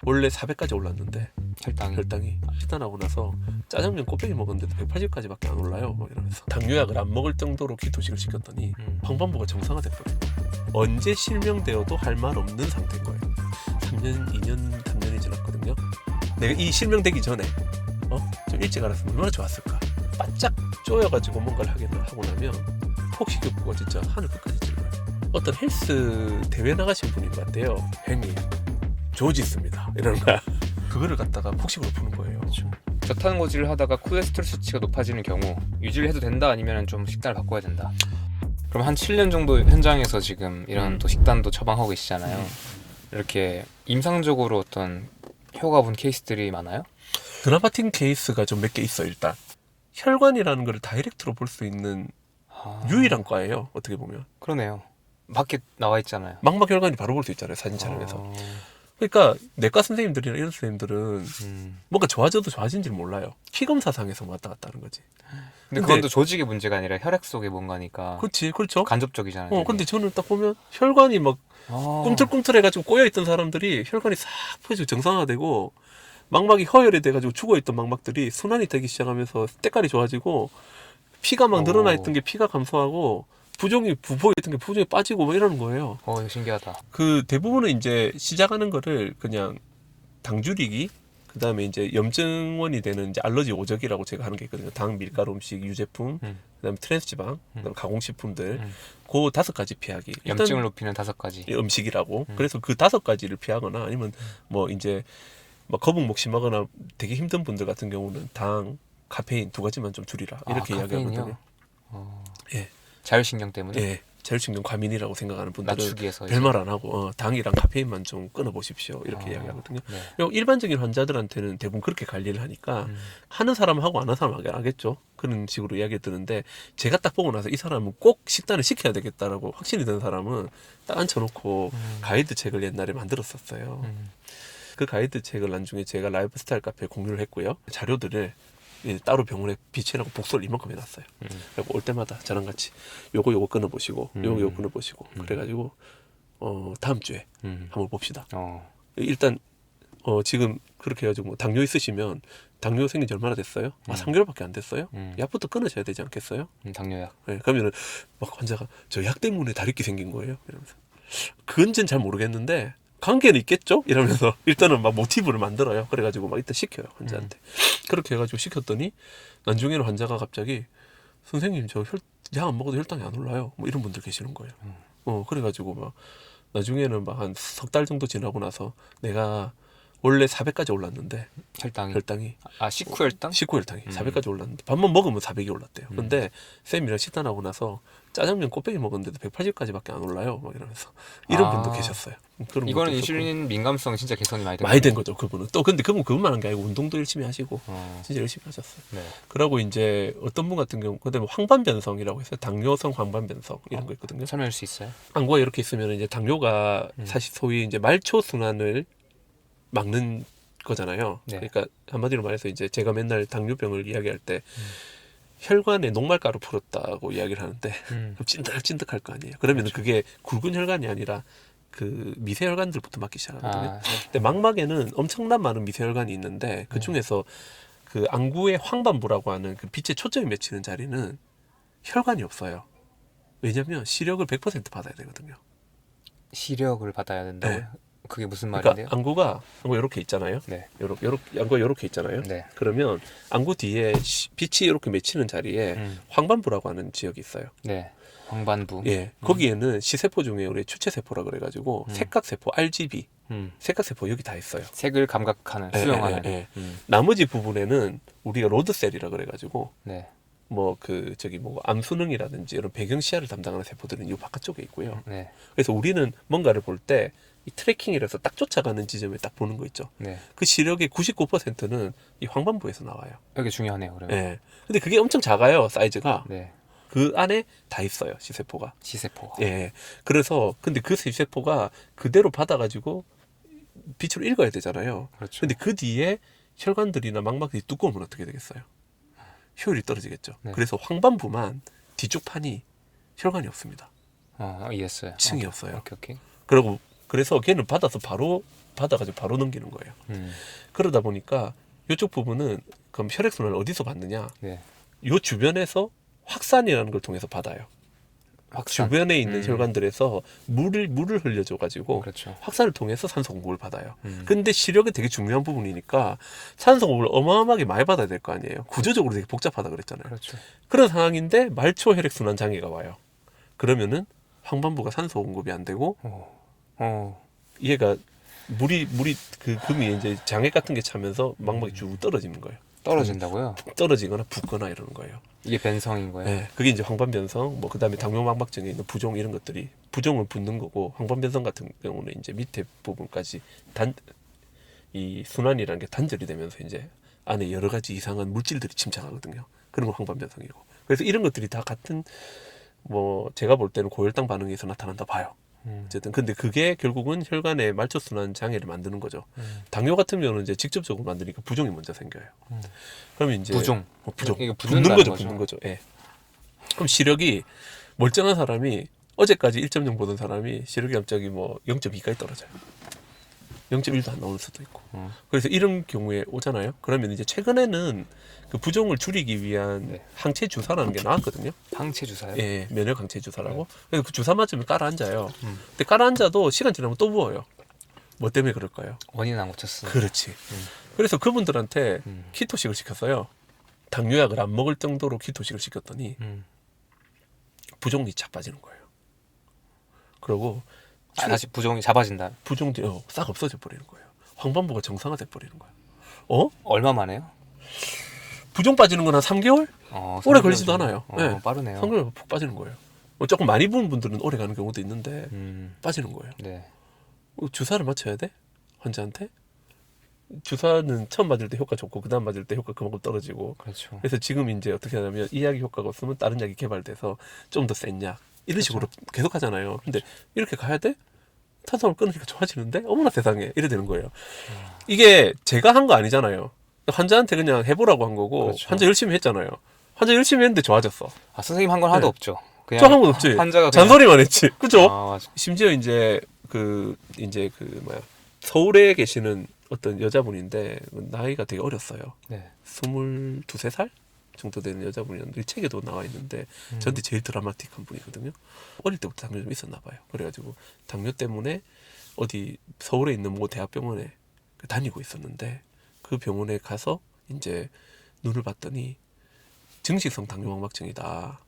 원래 400까지 올랐는데 혈당이 식단하고 나서 짜장면 꼬빼기 먹었는데도 180까지밖에 안 올라요. 막 이러면서 당뇨약을 안 먹을 정도로 키토식을 시켰더니 황반부가 정상화됐거든요. 언제 실명되어도 할 말 없는 상태인 거예요. 3년, 2년, 3년이 지났거든요. 내가 이 실명되기 전에 좀 일찍 알았으면 얼마나 좋았을까. 바짝 쪼여가지고 뭔가를 하고 나면 폭식욕구가 진짜 하늘 끝까지 찔러요. 어떤 헬스 대회 나가신 분인 것 같아요. 형님 조지 있습니다 이러는 거야. 그거를 갖다가 폭식으로 푸는 거예요. 그렇죠. 저탄고지를 하다가 콜레스테롤 수치가 높아지는 경우 유지를 해도 된다, 아니면 좀 식단을 바꿔야 된다. 그럼 한 7년 정도 현장에서 지금 이런 또 식단도 처방하고 계시잖아요. 이렇게 임상적으로 어떤 효과 본 케이스들이 많아요? 드라마틱 케이스가 좀 몇 개 있어. 일단 혈관이라는 걸 다이렉트로 볼 수 있는 유일한 과예요. 어떻게 보면 그러네요. 밖에 나와 있잖아요. 망막혈관이 바로 볼 수 있잖아요. 사진 촬영에서. 그러니까 내과 선생님들이나 이런 선생님들은 뭔가 좋아져도 좋아진지를 몰라요. 피검사상에서 왔다 갔다 하는 거지. 근데 그건 또 조직의 문제가 아니라 혈액 속의 뭔가니까. 그렇죠. 간접적이잖아요. 근데 저는 딱 보면 혈관이 막 꿈틀꿈틀해가지고 꼬여있던 사람들이 혈관이 싹 퍼지고 정상화되고, 망막이 허혈이 돼가지고 죽어있던 망막들이 순환이 되기 시작하면서 때깔이 좋아지고, 피가 막 늘어나 있던 게 피가 감소하고, 부포있던 게 부종이 빠지고 뭐 이러는 거예요. 이거 신기하다. 그 대부분은 이제 시작하는 거를 그냥 당줄이기, 그 다음에 이제 염증원이 되는 이제 알러지 오적이라고 제가 하는 게 있거든요. 당, 밀가루 음식, 유제품, 그 다음에 트랜스지방, 그 다음에 가공식품들, 그 5가지 피하기. 염증을 높이는 5가지 음식이라고. 그래서 그 5가지를 피하거나, 아니면 뭐 이제 막 거북목 심하거나 되게 힘든 분들 같은 경우는 당, 카페인 2가지만 좀 줄이라 이렇게 이야기하거든요. 예. 자율신경 때문에? 예. 자율신경 과민이라고 생각하는 분들은 낮추기 위해서 별말 안 하고 당이랑 카페인만 좀 끊어보십시오 이렇게 이야기하거든요. 네. 그리고 일반적인 환자들한테는 대부분 그렇게 관리를 하니까 하는 사람하고 안 하는 사람은 알겠죠. 그런 식으로 이야기 드는데, 제가 딱 보고 나서 이 사람은 꼭 식단을 시켜야 되겠다라고 확신이 든 사람은 딱 앉혀놓고 가이드 책을 옛날에 만들었었어요. 그 가이드 책을 나중에 제가 라이프스타일 카페에 공유를 했고요. 자료들을 따로 병원에 비치라고 복사를 이만큼 해놨어요. 그리고 올 때마다 저랑 같이 요거 끊어보시고 요거 끊어보시고 그래가지고 다음 주에 한번 봅시다. 일단 지금 그렇게 해가지고 뭐 당뇨 있으시면, 당뇨 생긴 지 얼마나 됐어요? 3개월밖에 안 됐어요? 약부터 끊으셔야 되지 않겠어요? 당뇨약. 네, 그러면은 막 환자가 저 약 때문에 다리끼 생긴 거예요 이러면서, 그건지는 잘 모르겠는데 관계는 있겠죠? 이러면서 일단은 막 모티브를 만들어요. 그래가지고 막 이따 시켜요 환자한테. 그렇게 해가지고 시켰더니 나중에는 환자가 갑자기 선생님 저 약 안 먹어도 혈당이 안 올라요 뭐 이런 분들 계시는 거예요. 그래가지고 막 나중에는 막 한 3달 정도 지나고 나서 내가 원래 400까지 올랐는데 혈당이 식후혈당? 식후혈당이 400까지 올랐는데 밥만 먹으면 400이 올랐대요. 근데 쌤이랑 식단하고 나서 짜장면 꼬빼기 먹었는데도 180까지밖에 안 올라요 막 이러면서 이런 분도 계셨어요. 그런 이거는 분도 인슐린 민감성 진짜 개선이 많이 된 거죠. 그분은 또 근데 그분만 한 게 아니고 운동도 열심히 하시고 진짜 열심히 하셨어요. 네. 그러고 이제 어떤 분 같은 경우 그다음에 황반변성이라고 해서 당뇨성 황반변성 이런 거 있거든요. 설명할 수 있어요? 안구가 이렇게 있으면 이제 당뇨가 사실 소위 이제 말초 순환을 막는 거잖아요. 네. 그러니까 한마디로 말해서 이제 제가 맨날 당뇨병을 이야기할 때 혈관에 녹말가루 풀었다고 이야기를 하는데 그럼 찐득찐득할 거 아니에요. 그러면 그렇죠. 그게 굵은 혈관이 아니라 그 미세혈관들부터 막기 시작하거든요. 네. 근데 망막에는 엄청난 많은 미세혈관이 있는데 그 중에서 그 안구의 황반부라고 하는 그 빛의 초점이 맺히는 자리는 혈관이 없어요. 왜냐면 시력을 100% 받아야 되거든요. 시력을 받아야 된다고요? 네. 그게 무슨 말인데요? 그러니까 안구가 이렇게 있잖아요. 네. 안구가 이렇게 있잖아요. 네. 그러면 안구 뒤에 빛이 이렇게 맺히는 자리에 황반부라고 하는 지역이 있어요. 네. 황반부. 예, 거기에는 시세포 중에 우리 추체세포라 그래가지고 색각세포, RGB, 색각세포 여기 다 있어요. 색을 감각하는, 예, 수용하는. 예. 나머지 부분에는 우리가 로드셀이라 그래가지고 네. 뭐 암수능이라든지 이런 배경 시야를 담당하는 세포들은 이 바깥쪽에 있고요. 네. 그래서 우리는 뭔가를 볼 때 이 트래킹이라서 딱 쫓아가는 지점에 딱 보는 거 있죠. 네. 그 시력의 99%는 이 황반부에서 나와요. 여기 중요하네요, 그러면. 예. 근데 그게 엄청 작아요, 사이즈가. 네. 그 안에 다 있어요, 시세포가. 시세포. 예. 그래서 근데 그 시세포가 그대로 받아가지고 빛으로 읽어야 되잖아요. 그렇죠. 근데 그 뒤에 혈관들이나 망막들이 두꺼우면 어떻게 되겠어요? 효율이 떨어지겠죠. 네. 그래서 황반부만 뒤쪽 판이 혈관이 없습니다. 이해했어요. 층이 없어요. 오케이. 그래서 걔는 받아서 바로 받아가지고 바로 넘기는 거예요. 그러다 보니까 이쪽 부분은 그럼 혈액순환을 어디서 받느냐? 네. 요 주변에서 확산이라는 걸 통해서 받아요. 확산. 주변에 있는 혈관들에서 물을 흘려줘가지고 그렇죠. 확산을 통해서 산소 공급을 받아요. 음. 근데 시력이 되게 중요한 부분이니까 산소 공급을 어마어마하게 많이 받아야 될 거 아니에요. 구조적으로 되게 복잡하다 그랬잖아요. 그렇죠. 그런 상황인데 말초 혈액순환 장애가 와요. 그러면은 황반부가 산소 공급이 안 되고 얘가 물이 그 금이 이제 장애 같은 게 차면서 망막이 쭉 떨어지는 거예요. 떨어진다고요? 떨어지거나 붓거나 이러는 거예요. 이게 변성인 거예요? 네, 그게 이제 황반변성, 뭐 그다음에 당뇨망막증에 있는 부종 이런 것들이 부종은 붓는 거고 황반변성 같은 경우는 이제 밑에 부분까지 이 순환이라는 게 단절이 되면서 이제 안에 여러 가지 이상한 물질들이 침착하거든요. 그런 건 황반변성이고. 그래서 이런 것들이 다 같은 뭐 제가 볼 때는 고혈당 반응에서 나타난다 봐요. 어쨌든 근데 그게 결국은 혈관의 말초순환 장애를 만드는 거죠. 당뇨 같은 경우는 이제 직접적으로 만드니까 부종이 먼저 생겨요. 그러면 이제 부종. 부종. 이거 붓는 거죠, 붓는 거죠. 예. 그럼 시력이 멀쩡한 사람이 어제까지 1.0 보던 사람이 시력이 갑자기 뭐 0.2까지 떨어져요. 0.1도 안 나올 수도 있고. 그래서 이런 경우에 오잖아요. 그러면 이제 최근에는 그 부종을 줄이기 위한 네. 항체 주사라는 게 나왔거든요. 항체 주사요? 예, 면역 항체 주사라고. 그래서 그 주사 맞으면 깔아앉아요. 근데 깔아앉아도 시간 지나면 또 부어요. 뭐 때문에 그럴까요? 원인은 안 고쳤어. 그렇지. 그래서 그분들한테 음. 키토식을 시켰어요. 당뇨약을 안 먹을 정도로 키토식을 시켰더니 부종이 착 빠지는 거예요. 그리고 다시 부종이 잡아진다. 부종이 싹 없어져 버리는 거예요. 황반부가 정상화돼 버리는 거예요. 얼마 만에요? 부종 빠지는 건 한 3개월? 오래 걸리지도 않아요. 네. 빠르네요. 3개월 푹 빠지는 거예요. 조금 많이 부은 분들은 오래 가는 경우도 있는데 빠지는 거예요. 네. 주사를 맞춰야 돼? 환자한테? 주사는 처음 맞을 때 효과 좋고 그 다음 맞을 때 효과 그만큼 떨어지고. 그렇죠. 그래서 지금 이제 어떻게 하냐면 이 약이 효과가 없으면 다른 약이 개발돼서 좀 더 센 약 이런 식으로 계속 하잖아요. 근데 이렇게 가야 돼? 탄수화물 끊으니까 좋아지는데? 어머나 세상에 이래 되는 거예요. 이게 제가 한 거 아니잖아요. 환자한테 그냥 해보라고 한 거고 그렇죠. 환자 열심히 했잖아요. 환자 열심히 했는데 좋아졌어. 선생님 한 건 하나도 네. 없죠. 그냥 저 한 건 없지. 환자가 그냥... 잔소리만 했지. 그죠? 맞아. 심지어 이제 서울에 계시는 어떤 여자분인데 나이가 되게 어렸어요. 네. 22, 3살 정도 되는 여자분이었는데 이 책에도 나와 있는데 저한테 제일 드라마틱한 분이거든요. 어릴 때부터 당뇨 좀 있었나 봐요. 그래가지고 당뇨 때문에 어디 서울에 있는 모 대학병원에 다니고 있었는데 그 병원에 가서 이제 눈을 봤더니 증식성 당뇨망막증이다.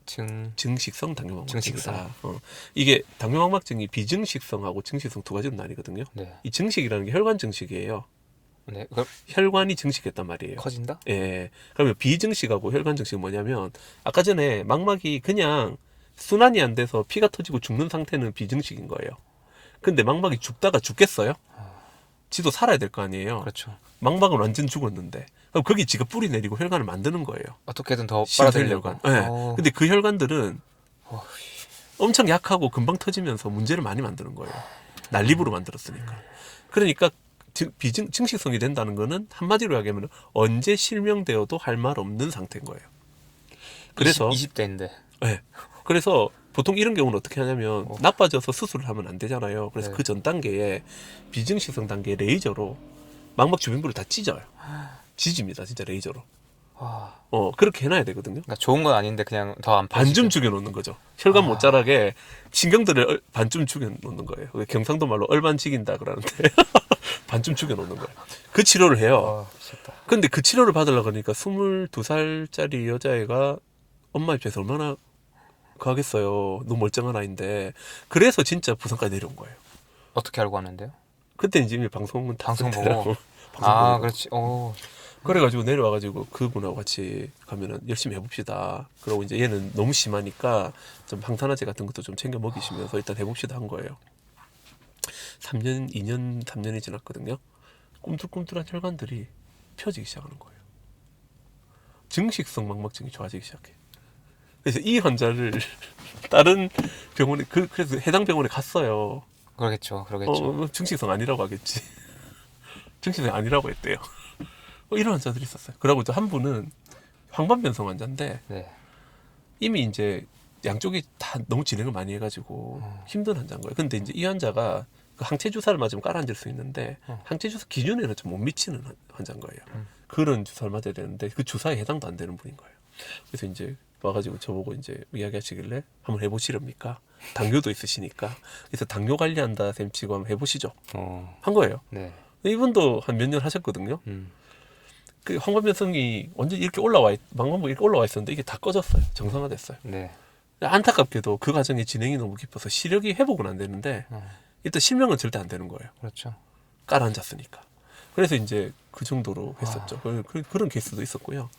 증식성 당뇨망막증이다. 이게 당뇨망막증이 비증식성하고 증식성 두 가지로 나뉘거든요. 네. 이 증식이라는 게 혈관 증식이에요. 네. 그럼 혈관이 증식했단 말이에요. 커진다? 예. 그러면 비증식하고 혈관 증식은 뭐냐면 아까 전에 망막이 그냥 순환이 안 돼서 피가 터지고 죽는 상태는 비증식인 거예요. 근데 망막이 죽다가 죽겠어요? 지도 살아야 될 거 아니에요. 그렇죠. 망막은 완전 죽었는데 그럼 거기 지가 뿌리 내리고 혈관을 만드는 거예요. 어떻게든 더 빨아들이려고. 빨아들이려고. 네. 근데 그 혈관들은 엄청 약하고 금방 터지면서 문제를 많이 만드는 거예요. 난립으로 만들었으니까. 그러니까 증식성이 된다는 거는 한마디로 이야기하면 언제 실명되어도 할 말 없는 상태인 거예요. 그래서 20대인데. 네. 그래서 보통 이런 경우는 어떻게 하냐면 나빠져서 수술을 하면 안 되잖아요. 그래서 네. 그 전 단계에 비증식성 단계에 레이저로 망막 주변부를 다 찢어요. 지집니다, 진짜 레이저로. 와. 그렇게 해놔야 되거든요. 그러니까 좋은 건 아닌데 그냥 더 안 빠지게. 반쯤 죽여놓는 거죠. 혈관 못 자라게 신경들을 반쯤 죽여놓는 거예요. 경상도 말로 얼반죽인다 그러는데 반쯤 죽여놓는 거예요. 그 치료를 해요. 미쳤다. 근데 그 치료를 받으려고 하니까 22살짜리 여자애가 엄마 입장에서 얼마나 가겠어요. 너무 멀쩡한 아이인데. 그래서 진짜 부산까지 내려온 거예요. 어떻게 알고 왔는데요? 그때 이제 이미 방송 보고. 보고. 그렇지. 그래가지고 내려와가지고 그분하고 같이 가면은 열심히 해봅시다. 그러고 이제 얘는 너무 심하니까 좀 항산화제 같은 것도 좀 챙겨 먹이시면서 일단 해봅시다 한 거예요. 3년이 지났거든요. 꿈틀꿈틀한 혈관들이 펴지기 시작하는 거예요. 증식성 망막증이 좋아지기 시작해. 그래서 이 환자를 다른 병원에 그래서 해당 병원에 갔어요. 그러겠죠. 증식성 아니라고 하겠지. 증식성 아니라고 했대요. 이런 환자들이 있었어요. 그러고 또 한 분은 황반변성 환자인데 네. 이미 이제 양쪽이 다 너무 진행을 많이 해가지고 힘든 환자인 거예요. 근데 이제 이 환자가 그 항체 주사를 맞으면 깔아앉을 수 있는데 항체 주사 기준에는 좀 못 미치는 환자인 거예요. 그런 주사를 맞아야 되는데 그 주사에 해당도 안 되는 분인 거예요. 그래서 이제 와가지고 저보고 이제 이야기하시길래 한번 해보시렵니까? 당뇨도 있으시니까. 그래서 당뇨 관리한다 셈 치고 한번 해보시죠. 한 거예요. 네. 이분도 한 몇 년 하셨거든요. 그 황반변성이 완전 이렇게 망반부 이렇게 올라와 있었는데 이게 다 꺼졌어요. 정상화됐어요. 네. 안타깝게도 그 과정의 진행이 너무 깊어서 시력이 회복은 안 되는데 일단 실명은 절대 안 되는 거예요. 그렇죠. 깔아앉았으니까. 그래서 이제 그 정도로 했었죠. 그런 케이스도 있었고요.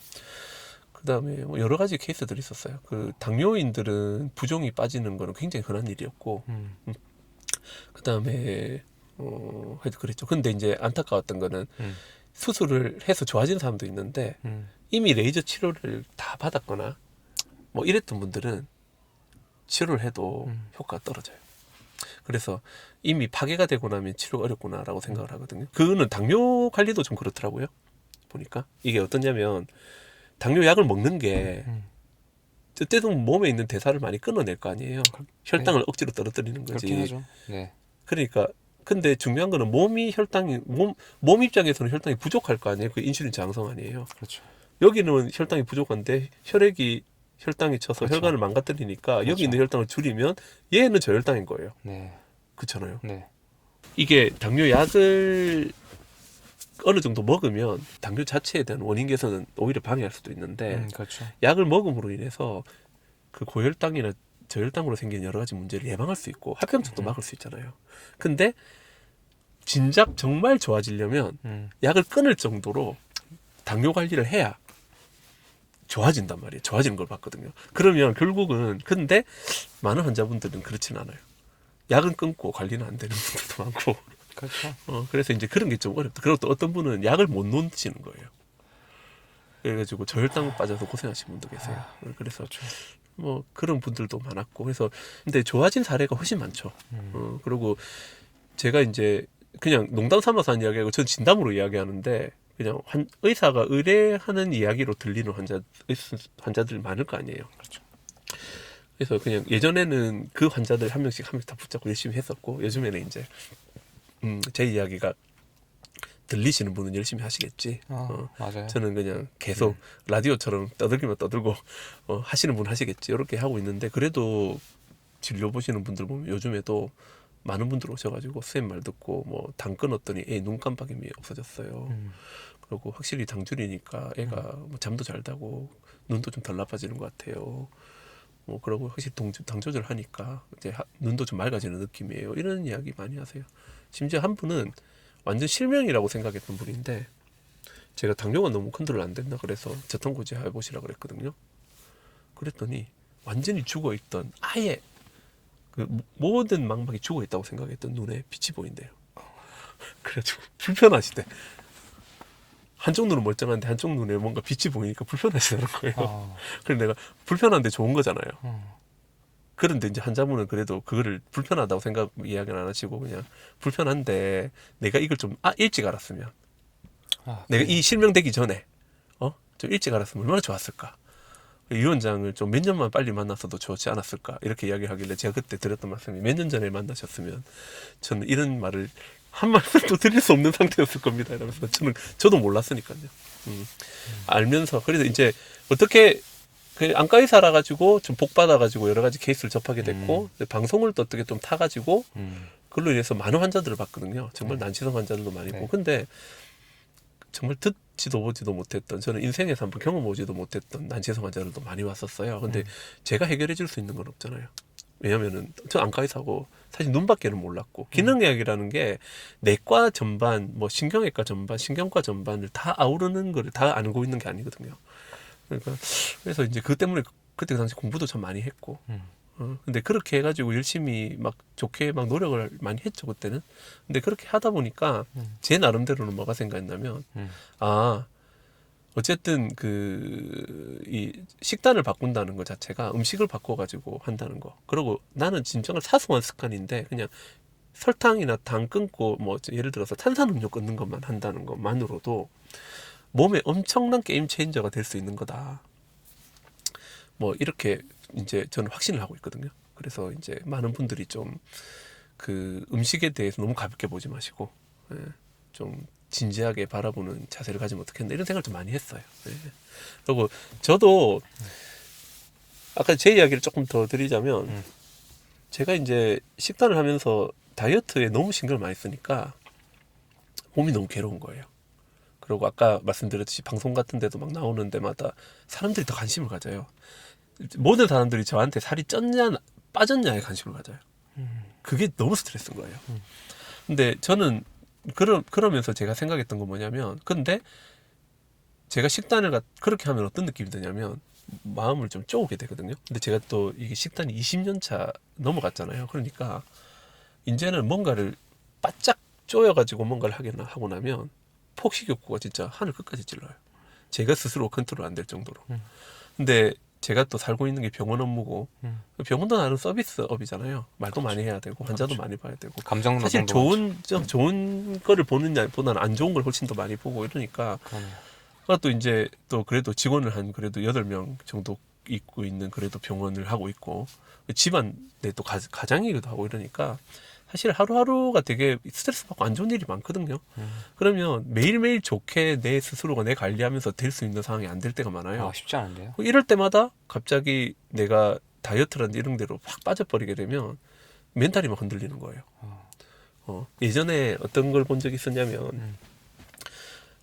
그 다음에 뭐 여러 가지 케이스들이 있었어요. 그 당뇨인들은 부종이 빠지는 거는 굉장히 흔한 일이었고, 그 다음에 하여튼 그랬죠. 근데 이제 안타까웠던 거는 수술을 해서 좋아진 사람도 있는데 이미 레이저 치료를 다 받았거나 뭐 이랬던 분들은 치료를 해도 효과가 떨어져요. 그래서 이미 파괴가 되고 나면 치료가 어렵구나라고 생각을 하거든요. 그거는 당뇨 관리도 좀 그렇더라고요. 보니까 이게 어떠냐면 당뇨 약을 먹는 게 어쨌든 몸에 있는 대사를 많이 끊어낼 거 아니에요. 혈당을 억지로 떨어뜨리는 거지. 그렇긴 하죠. 네. 그러니까 근데 중요한 거는 몸 입장에서는 혈당이 부족할 거 아니에요. 그 인슐린 장성 아니에요. 그렇죠. 여기는 혈당이 부족한데 혈당이 쳐서 그렇죠. 혈관을 망가뜨리니까 그렇죠. 여기 있는 혈당을 줄이면 얘는 저혈당인 거예요. 네. 그렇잖아요. 네. 이게 당뇨 약을 어느 정도 먹으면 당뇨 자체에 대한 원인 개선은 오히려 방해할 수도 있는데 그렇죠. 약을 먹음으로 인해서 그 고혈당이나 저혈당으로 생긴 여러 가지 문제를 예방할 수 있고 합병증도 막을 수 있잖아요. 근데 진작 정말 좋아지려면 약을 끊을 정도로 당뇨 관리를 해야 좋아진단 말이에요. 좋아지는 걸 봤거든요. 그러면 결국은 근데 많은 환자분들은 그렇진 않아요. 약은 끊고 관리는 안 되는 분들도 많고. 그렇죠. 그래서 이제 그런 게 좀 어렵다. 그리고 또 어떤 분은 약을 못 놓으시는 거예요. 그래가지고 저혈당 빠져서 고생하시는 분도 계세요. 그래서 그렇죠. 뭐 그런 분들도 많았고. 그래서 근데 좋아진 사례가 훨씬 많죠. 그리고 제가 이제 그냥 농담 삼아서 한 이야기하고 전 진담으로 이야기하는데 그냥 의사가 의뢰하는 이야기로 들리는 환자들 많을 거 아니에요. 그렇죠. 그래서 그냥 예전에는 그 환자들 한 명씩 다 붙잡고 열심히 했었고 요즘에는 이제 제 이야기가 들리시는 분은 열심히 하시겠지. 맞아요. 저는 그냥 계속 라디오처럼 떠들기만 떠들고 하시는 분 하시겠지. 이렇게 하고 있는데 그래도 진료 보시는 분들 보면 요즘에도 많은 분들 오셔가지고 선생님 말 듣고 뭐 당 끊었더니 애 눈 깜빡임이 없어졌어요. 그리고 확실히 당줄이니까 애가 뭐 잠도 잘 자고 눈도 좀 덜 나빠지는 것 같아요. 뭐 그러고 확실히 당 조절하니까 이제 눈도 좀 맑아지는 느낌이에요. 이런 이야기 많이 하세요. 심지어 한 분은 완전 실명이라고 생각했던 분인데 제가 당뇨가 너무 컨트롤 안 된다 그래서 저탄고지 해보시라 그랬거든요. 그랬더니 완전히 죽어있던 아예 그 모든 망막이 죽어있다고 생각했던 눈에 빛이 보인대요. 그래가지고 불편하시대. 한쪽 눈은 멀쩡한데 한쪽 눈에 뭔가 빛이 보이니까 불편하시다는 거예요. 그래서 내가 불편한데 좋은 거잖아요. 그런데 이제 환자분은 그래도 그거를 불편하다고 이야기는 안 하시고 그냥 불편한데 내가 이걸 좀 일찍 알았으면 내가 이 실명되기 전에 좀 일찍 알았으면 얼마나 좋았을까. 이 위원장을 좀 몇 년만 빨리 만났어도 좋지 않았을까 이렇게 이야기하길래 제가 그때 드렸던 말씀이 몇 년 전에 만나셨으면 저는 이런 말을 한 말씀도 드릴 수 없는 상태였을 겁니다. 이러면서 저도 몰랐으니까요. 알면서 그래서 이제 어떻게 그 안과 의사라 가지고 좀 복 받아 가지고 여러 가지 케이스를 접하게 됐고 방송을 또 어떻게 좀 타 가지고 그걸로 인해서 많은 환자들을 봤거든요. 정말 난치성 환자들도 많이 보고 근데 정말 듣지도 보지도 못했던 저는 인생에서 한번 경험하지도 못했던 난치성 환자들도 많이 왔었어요. 근데 제가 해결해 줄 수 있는 건 없잖아요. 왜냐면은 저 안과 의사고 사실 눈밖에는 몰랐고 기능의학이라는 게 내과 전반 뭐 신경외과 전반 신경과 전반을 다 아우르는 거를 다 알고 있는 게 아니거든요. 그러니까 그래서 이제 그 때문에 그때 당시 공부도 참 많이 했고 근데 그렇게 해가지고 열심히 막 좋게 막 노력을 많이 했죠 그때는. 근데 그렇게 하다 보니까 제 나름대로는 뭐가 생각했냐면 어쨌든 이 식단을 바꾼다는 것 자체가 음식을 바꿔가지고 한다는 거. 그리고 나는 진정한 사소한 습관인데 그냥 설탕이나 당 끊고 뭐 예를 들어서 탄산음료 끊는 것만 한다는 것만으로도 몸에 엄청난 게임 체인저가 될 수 있는 거다. 뭐 이렇게 이제 저는 확신을 하고 있거든요. 그래서 이제 많은 분들이 좀 그 음식에 대해서 너무 가볍게 보지 마시고 예, 좀 진지하게 바라보는 자세를 가지면 어떻겠나 이런 생각을 좀 많이 했어요. 예. 그리고 저도 아까 제 이야기를 조금 더 드리자면 제가 이제 식단을 하면서 다이어트에 너무 신경을 많이 쓰니까 몸이 너무 괴로운 거예요. 그리고 아까 말씀드렸듯이 방송 같은 데도 막 나오는 데마다 사람들이 더 관심을 가져요. 모든 사람들이 저한테 살이 쪘냐 빠졌냐에 관심을 가져요. 그게 너무 스트레스인 거예요. 근데 저는 그러면서 제가 생각했던 건 뭐냐면 근데 제가 식단을 그렇게 하면 어떤 느낌이 드냐면 마음을 좀 쪼우게 되거든요. 근데 제가 또 이게 식단이 20년 차 넘어갔잖아요. 그러니까 이제는 뭔가를 바짝 쪼여가지고 뭔가를 하고 나면 폭식 욕구가 진짜 하늘 끝까지 찔러요. 제가 스스로 컨트롤 안 될 정도로. 근데 제가 또 살고 있는 게 병원 업무고 병원도 나름 서비스업이잖아요. 말도 많이 해야 되고 환자도 많이 봐야 되고 감정 사실 노동도 좋은 거를 보느냐보다는 안 좋은 걸 훨씬 더 많이 보고 이러니까 또 이제 또 그래도 직원을 한 그래도 8명 정도 있고 있는 그래도 병원을 하고 있고 집안 내 또 가장이기도 하고 이러니까 사실 하루하루가 되게 스트레스 받고 안 좋은 일이 많거든요. 그러면 매일매일 좋게 내 스스로가 내 관리하면서 될 수 있는 상황이 안 될 때가 많아요. 쉽지 않은데요. 이럴 때마다 갑자기 내가 다이어트라는 이런 데로 확 빠져버리게 되면 멘탈이 막 흔들리는 거예요. 예전에 어떤 걸 본 적이 있었냐면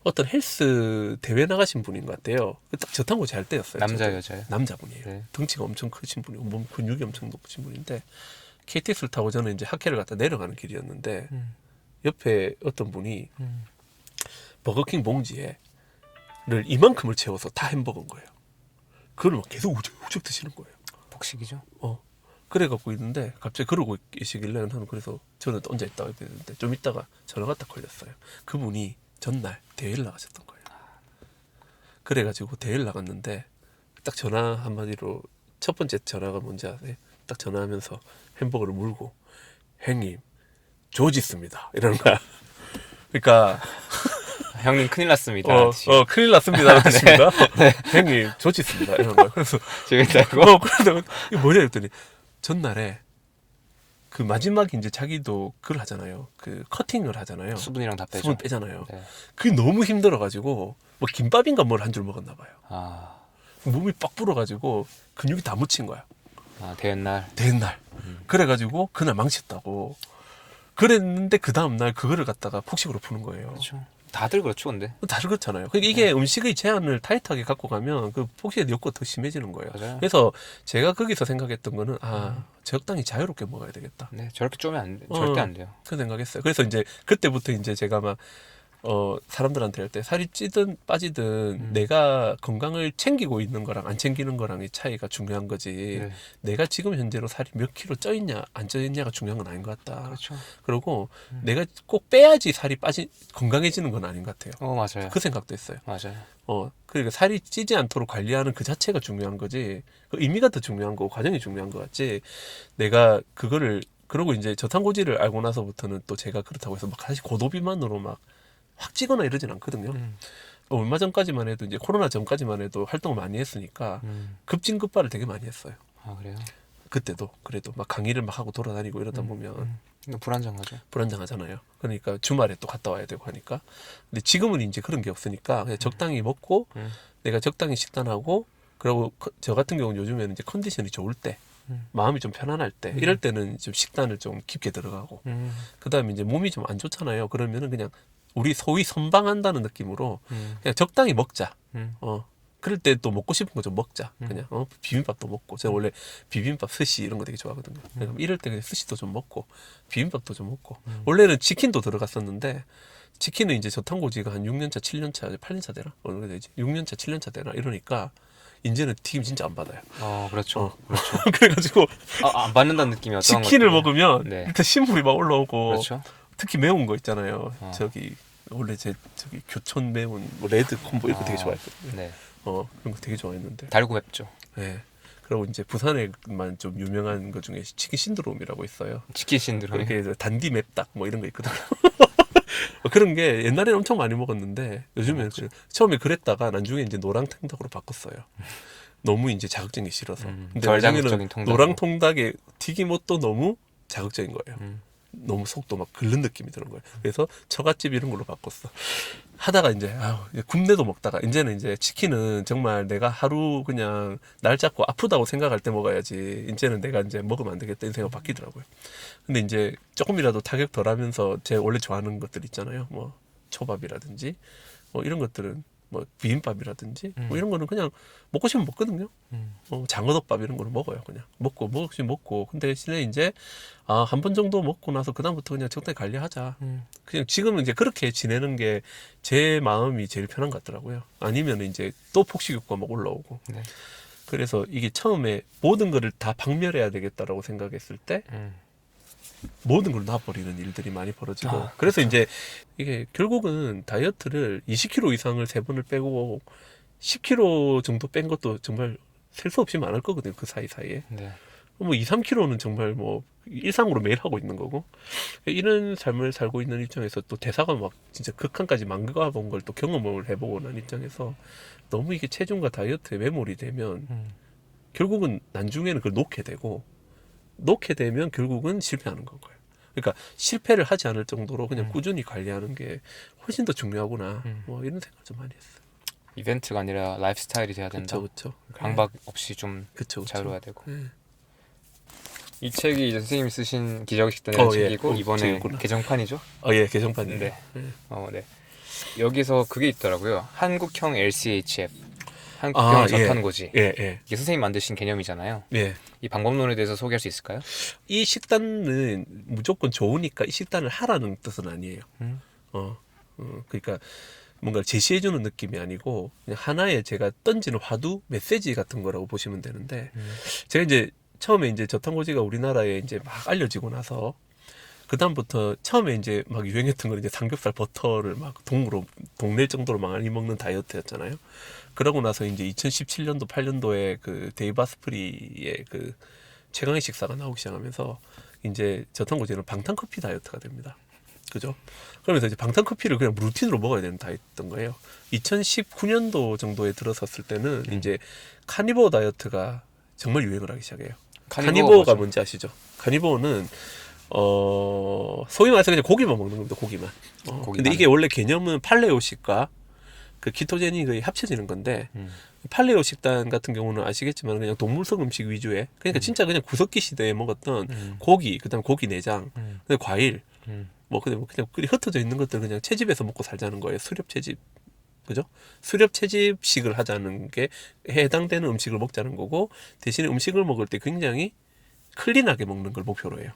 어떤 헬스 대회 나가신 분인 것 같아요. 딱 저탄고 잘 때였어요. 남자 여자요? 남자분이에요. 네. 덩치가 엄청 크신 분이고 몸 근육이 엄청 높으신 분인데 KTX를 타고 저는 이제 학회를 갔다 내려가는 길이었는데 옆에 어떤 분이 버거킹 봉지에 이만큼을 채워서 다 햄버거인 거예요. 그걸 막 계속 우죽우죽 드시는 거예요. 폭식이죠. 그래 갖고 있는데 갑자기 그러고 계시길래 나는 그래서 저는 또 혼자 있다가 그랬는데 좀 있다가 전화가 딱 걸렸어요. 그분이 전날 대회를 나가셨던 거예요. 그래가지고 대회를 나갔는데 딱 전화 한마디로 첫 번째 전화가 뭔지 아세요? 딱 전화하면서 햄버거를 물고 형님 조지습니다 이러는 거야. 그러니까 형님 큰일 났습니다. 큰일 났습니다. 뜻입니다. 형님 조지습니다 이러는 거야. 그래서 재밌다고? 그래서 이게 뭐냐 했더니 전날에 그 마지막에 이제 자기도 그걸 하잖아요. 그 커팅을 하잖아요. 수분이랑 다 빼죠. 수분 빼잖아요. 네. 그게 너무 힘들어가지고 뭐 김밥인가 뭘 한 줄 먹었나 봐요. 아, 몸이 빡 불어가지고 근육이 다 묻힌 거야. 대회날. 대날. 그래가지고 그날 망쳤다고. 그랬는데 그 다음날 그거를 갖다가 폭식으로 푸는 거예요. 그렇죠. 다들 그렇죠, 근데. 다들 그렇잖아요. 그러니까 이게 음식의 제한을 타이트하게 갖고 가면 그 폭식의 욕구가 더 심해지는 거예요. 맞아요. 그래서 제가 거기서 생각했던 거는 적당히 자유롭게 먹어야 되겠다. 네, 저렇게 쪼면 절대 안 돼요. 그 생각했어요. 그래서 이제 그때부터 이제 제가 막 사람들한테 할 때 살이 찌든 빠지든 내가 건강을 챙기고 있는 거랑 안 챙기는 거랑의 차이가 중요한 거지. 네. 내가 지금 현재로 살이 몇 킬로 쪄 있냐 안 쪄 있냐가 중요한 건 아닌 것 같다. 그렇죠. 그리고 내가 꼭 빼야지 살이 건강해지는 건 아닌 것 같아요. 맞아요. 그 생각도 했어요. 맞아요. 그러니까 살이 찌지 않도록 관리하는 그 자체가 중요한 거지. 그 의미가 더 중요한 거고 과정이 중요한 것 같지. 내가 그거를 그러고 이제 저탄고지를 알고 나서부터는 또 제가 그렇다고 해서 막 사실 고도비만으로 막 확 찌거나 이러진 않거든요. 얼마 전까지만 해도 이제 코로나 전까지만 해도 활동을 많이 했으니까 급진급발을 되게 많이 했어요. 그래요? 그때도 그래도 막 강의를 막 하고 돌아다니고 이러다 보면 불안정하죠. 불안정하잖아요. 그러니까 주말에 또 갔다 와야 되고 하니까. 근데 지금은 이제 그런 게 없으니까 그냥 적당히 먹고 내가 적당히 식단하고 그리고 저 같은 경우는 요즘에는 이제 컨디션이 좋을 때 마음이 좀 편안할 때 이럴 때는 좀 식단을 좀 깊게 들어가고 그다음에 이제 몸이 좀 안 좋잖아요. 그러면은 그냥 우리 소위 선방한다는 느낌으로 그냥 적당히 먹자. 그럴 때 또 먹고 싶은 거 좀 먹자. 그냥 비빔밥도 먹고 제가 원래 비빔밥, 스시 이런 거 되게 좋아하거든요. 그러니까 이럴 때 그냥 스시도 좀 먹고 비빔밥도 좀 먹고 원래는 치킨도 들어갔었는데 치킨은 이제 저탄고지가 한 6년차, 7년차, 8년차 되나? 어느 게 되지? 6년차, 7년차 되나? 이러니까 이제는 튀김 진짜 안 받아요. 그렇죠. 그래가지고 안 받는다는 느낌이 어떤 치킨을 먹으면 네. 일단 신물이 막 올라오고 그렇죠. 특히 매운 거 있잖아요. 저기 원래 저기 교촌 매운 뭐 레드 콤보 이런 거 되게 좋아했거든요. 네. 그런 거 되게 좋아했는데. 달고 맵죠. 네. 그리고 이제 부산에만 좀 유명한 것 중에 치킨 신드롬이라고 있어요. 치킨 신드롬. 그렇게 단디 맵닭 뭐 이런 거 있거든요. 그런 게 옛날에는 엄청 많이 먹었는데 요즘에는 처음에 그랬다가 나중에 이제 노랑 통닭으로 바꿨어요. 너무 이제 자극적인 게 싫어서. 근데 덜 나중에는 자극적인 통닭. 노랑 통닭의 튀김옷도 너무 자극적인 거예요. 너무 속도 막 긁는 느낌이 드는 거예요. 그래서 처갓집 이런 걸로 바꿨어. 하다가 이제 굽내도 먹다가 이제는 이제 치킨은 정말 내가 하루 그냥 날 잡고 아프다고 생각할 때 먹어야지. 이제는 내가 이제 먹으면 안 되겠다 이 생각 바뀌더라고요. 근데 이제 조금이라도 타격 덜하면서 제가 원래 좋아하는 것들 있잖아요. 뭐 초밥이라든지 뭐 이런 것들은 뭐 비빔밥이라든지 뭐 이런 거는 그냥 먹고 싶으면 먹거든요. 장어덮밥 이런 거는 먹어요. 그냥 먹고 근데 대신에 이제 한 번 정도 먹고 나서 그다음부터 그냥 적당히 관리하자. 그냥 지금은 이제 그렇게 지내는 게 제 마음이 제일 편한 것 같더라고요. 아니면 이제 또 폭식효과 막 올라오고. 네. 그래서 이게 처음에 모든 거를 다 박멸해야 되겠다라고 생각했을 때 모든 걸 놔버리는 일들이 많이 벌어지고 그래서 이제 이게 결국은 다이어트를 20kg 이상을 3번을 빼고 10kg 정도 뺀 것도 정말 셀 수 없이 많을 거거든요. 그 사이사이에. 네. 뭐 2, 3kg는 정말 뭐 일상으로 매일 하고 있는 거고 이런 삶을 살고 있는 입장에서 또 대사가 막 진짜 극한까지 망가본 걸 또 경험을 해보고 난 입장에서 너무 이게 체중과 다이어트에 매몰이 되면 결국은 나중에는 그걸 놓게 되면 결국은 실패하는 건 거예요. 그러니까 실패를 하지 않을 정도로 그냥 꾸준히 관리하는 게 훨씬 더 중요하구나. 뭐 이런 생각을 좀 많이 했어요. 이벤트가 아니라 라이프스타일이 돼야 된다. 그렇죠. 강박 없이 좀 그쵸. 자유로워야 되고. 네. 이 책이 이제 선생님이 쓰신 기적의 식단이라는 예. 책이고 이번에 책이구나. 개정판이죠? 예, 개정판이에요. 네. 네. 네. 여기서 그게 있더라고요. 한국형 LCHF. 한국형 저탄고지. 예. 이게 선생님 만드신 개념이잖아요. 예. 이 방법론에 대해서 소개할 수 있을까요? 이 식단은 무조건 좋으니까 이 식단을 하라는 뜻은 아니에요. 그러니까 뭔가 제시해주는 느낌이 아니고 그냥 하나의 제가 던지는 화두 메시지 같은 거라고 보시면 되는데 제가 이제 처음에 이제 저탄고지가 우리나라에 이제 막 알려지고 나서 그 다음부터 처음에 이제 막 유행했던 건 이제 삼겹살 버터를 막 동낼 정도로 많이 먹는 다이어트였잖아요. 그러고 나서 이제 2017년도 8년도에 그 데이브 아스프리의 그 최강의 식사가 나오기 시작하면서 이제 저탄고지는 방탄커피 다이어트가 됩니다. 그죠? 그러면서 이제 방탄커피를 그냥 루틴으로 먹어야 되는 다이어트였던 거예요. 2019년도 정도에 들어섰을 때는 이제 카니보 다이어트가 정말 유행을 하기 시작해요. 카니보가 뭔지 아시죠? 카니보는 소위 말해서 그냥 고기만 먹는 겁니다. 고기만. 근데 이게 원래 개념은 팔레오식과 그 키토제닉이 합쳐지는 건데 팔레오 식단 같은 경우는 아시겠지만 그냥 동물성 음식 위주의 그러니까 진짜 그냥 구석기 시대에 먹었던 고기, 그다음 고기 내장, 그다음 과일, 뭐 그냥 흩어져 있는 것들 그냥 채집해서 먹고 살자는 거예요. 수렵 채집. 그죠? 수렵 채집식을 하자는 게 해당되는 음식을 먹자는 거고 대신에 음식을 먹을 때 굉장히 클린하게 먹는 걸 목표로 해요.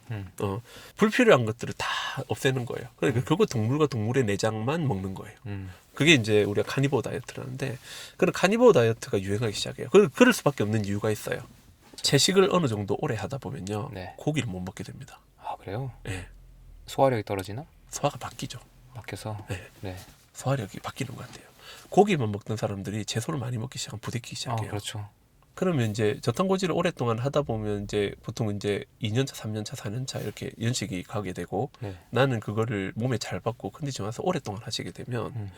불필요한 것들을 다 없애는 거예요. 그러니까 결국 동물과 동물의 내장만 먹는 거예요. 그게 이제 우리가 카니보 다이어트라는데 그런 카니보 다이어트가 유행하기 시작해요. 그럴 수밖에 없는 이유가 있어요. 채식을 어느 정도 오래 하다 보면요. 네. 고기를 못 먹게 됩니다. 아, 그래요? 네. 소화력이 떨어지나? 소화가 바뀌죠. 바뀌어서? 네. 소화력이 바뀌는 것 같아요. 고기만 먹던 사람들이 채소를 많이 먹기 시작하면 부대끼기 시작해요. 그렇죠. 그러면 이제 저탄고지를 오랫동안 하다 보면 이제 보통 이제 2년차, 3년차, 4년차 이렇게 연식이 가게 되고 나는 그거를 몸에 잘 받고 컨디션 와서 오랫동안 하시게 되면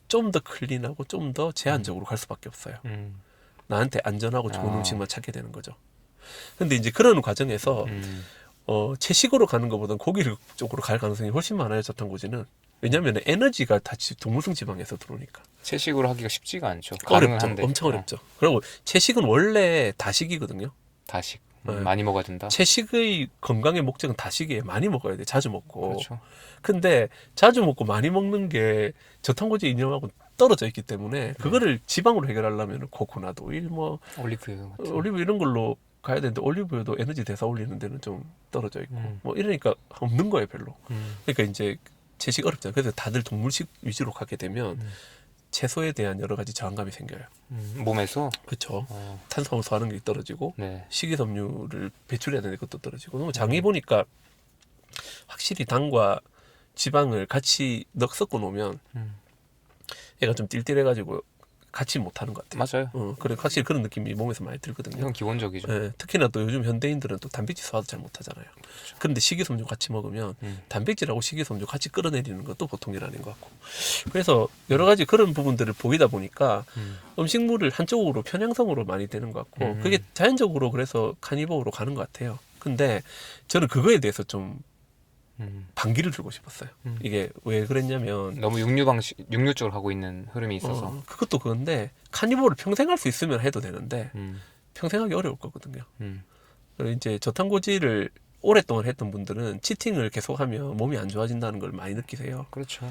좀 더 클린하고 좀 더 제한적으로 갈 수밖에 없어요. 나한테 안전하고 좋은 음식만 찾게 되는 거죠. 근데 이제 그런 과정에서 채식으로 가는 것보다는 고기 쪽으로 갈 가능성이 훨씬 많아요. 저탄고지는. 왜냐하면 에너지가 다 동물성 지방에서 들어오니까. 채식으로 하기가 쉽지가 않죠. 어렵죠. 엄청 어렵죠. 그리고 채식은 원래 다식이거든요. 다식. 많이 먹어야 된다. 채식의 건강의 목적은 다식이에요. 많이 먹어야 돼. 자주 먹고. 그렇죠. 근데 자주 먹고 많이 먹는 게 저탄고지 이념하고 떨어져 있기 때문에 그거를 지방으로 해결하려면 코코넛 오일, 뭐 올리브유 같은. 올리브 이런 걸로 가야 되는데 올리브유도 에너지 대사 올리는 데는 좀 떨어져 있고 뭐 이러니까 없는 거예요, 별로. 그러니까 이제 채식 어렵잖아요. 그래서 다들 동물식 위주로 가게 되면 채소에 대한 여러 가지 저항감이 생겨요. 몸에서? 그렇죠. 탄수화물 소화하는 게 떨어지고 식이섬유를 배출해야 되는 것도 떨어지고 장이 보니까 확실히 당과 지방을 같이 섞어 놓으면 얘가 좀 띨띨해가지고 같이 못하는 것 같아요. 맞아요. 그래 확실히 그런 느낌이 몸에서 많이 들거든요. 이건 기본적이죠. 네, 특히나 또 요즘 현대인들은 또 단백질 소화도 잘 못하잖아요. 그렇죠. 그런데 식이섬유 같이 먹으면 단백질하고 식이섬유 같이 끌어내리는 것도 보통 일 아닌 것 같고. 그래서 여러 가지 그런 부분들을 보이다 보니까 음식물을 한쪽으로 편향성으로 많이 되는 것 같고 그게 자연적으로 그래서 카니보로 가는 것 같아요. 근데 저는 그거에 대해서 좀 방귀를 들고 싶었어요. 이게 왜 그랬냐면 너무 육류 쪽으로 가고 있는 흐름이 있어서. 그것도 그건데 카니볼을 평생 할 수 있으면 해도 되는데 음. 평생 하기 어려울 거거든요. 음. 그리고 이제 저탄고지를 오랫동안 했던 분들은 치팅을 계속하면 몸이 안 좋아진다는 걸 많이 느끼세요. 그렇죠.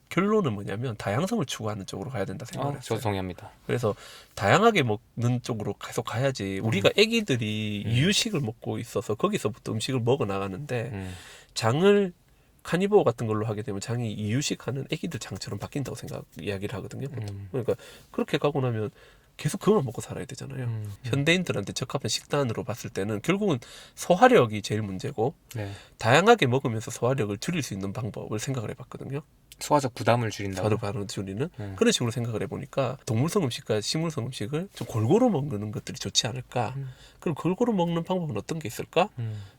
결론은 뭐냐면 다양성을 추구하는 쪽으로 가야 된다 생각을 했어요. 저도 동의합니다. 그래서 다양하게 먹는 쪽으로 계속 가야지. 우리가 애기들이 이유식을 먹고 있어서 거기서부터 음식을 먹어 나가는데 장을 카니보 같은 걸로 하게 되면 장이 이유식하는 애기들 장처럼 바뀐다고 이야기를 하거든요. 보통. 그러니까 그렇게 가고 나면 계속 그걸 먹고 살아야 되잖아요. 현대인들한테 적합한 식단으로 봤을 때는 결국은 소화력이 제일 문제고 네. 다양하게 먹으면서 소화력을 줄일 수 있는 방법을 생각을 해봤거든요. 소화적 부담을 줄인다고. 소화력 반응을 줄이는 그런 식으로 생각을 해보니까 동물성 음식과 식물성 음식을 좀 골고루 먹는 것들이 좋지 않을까. 그럼 골고루 먹는 방법은 어떤 게 있을까?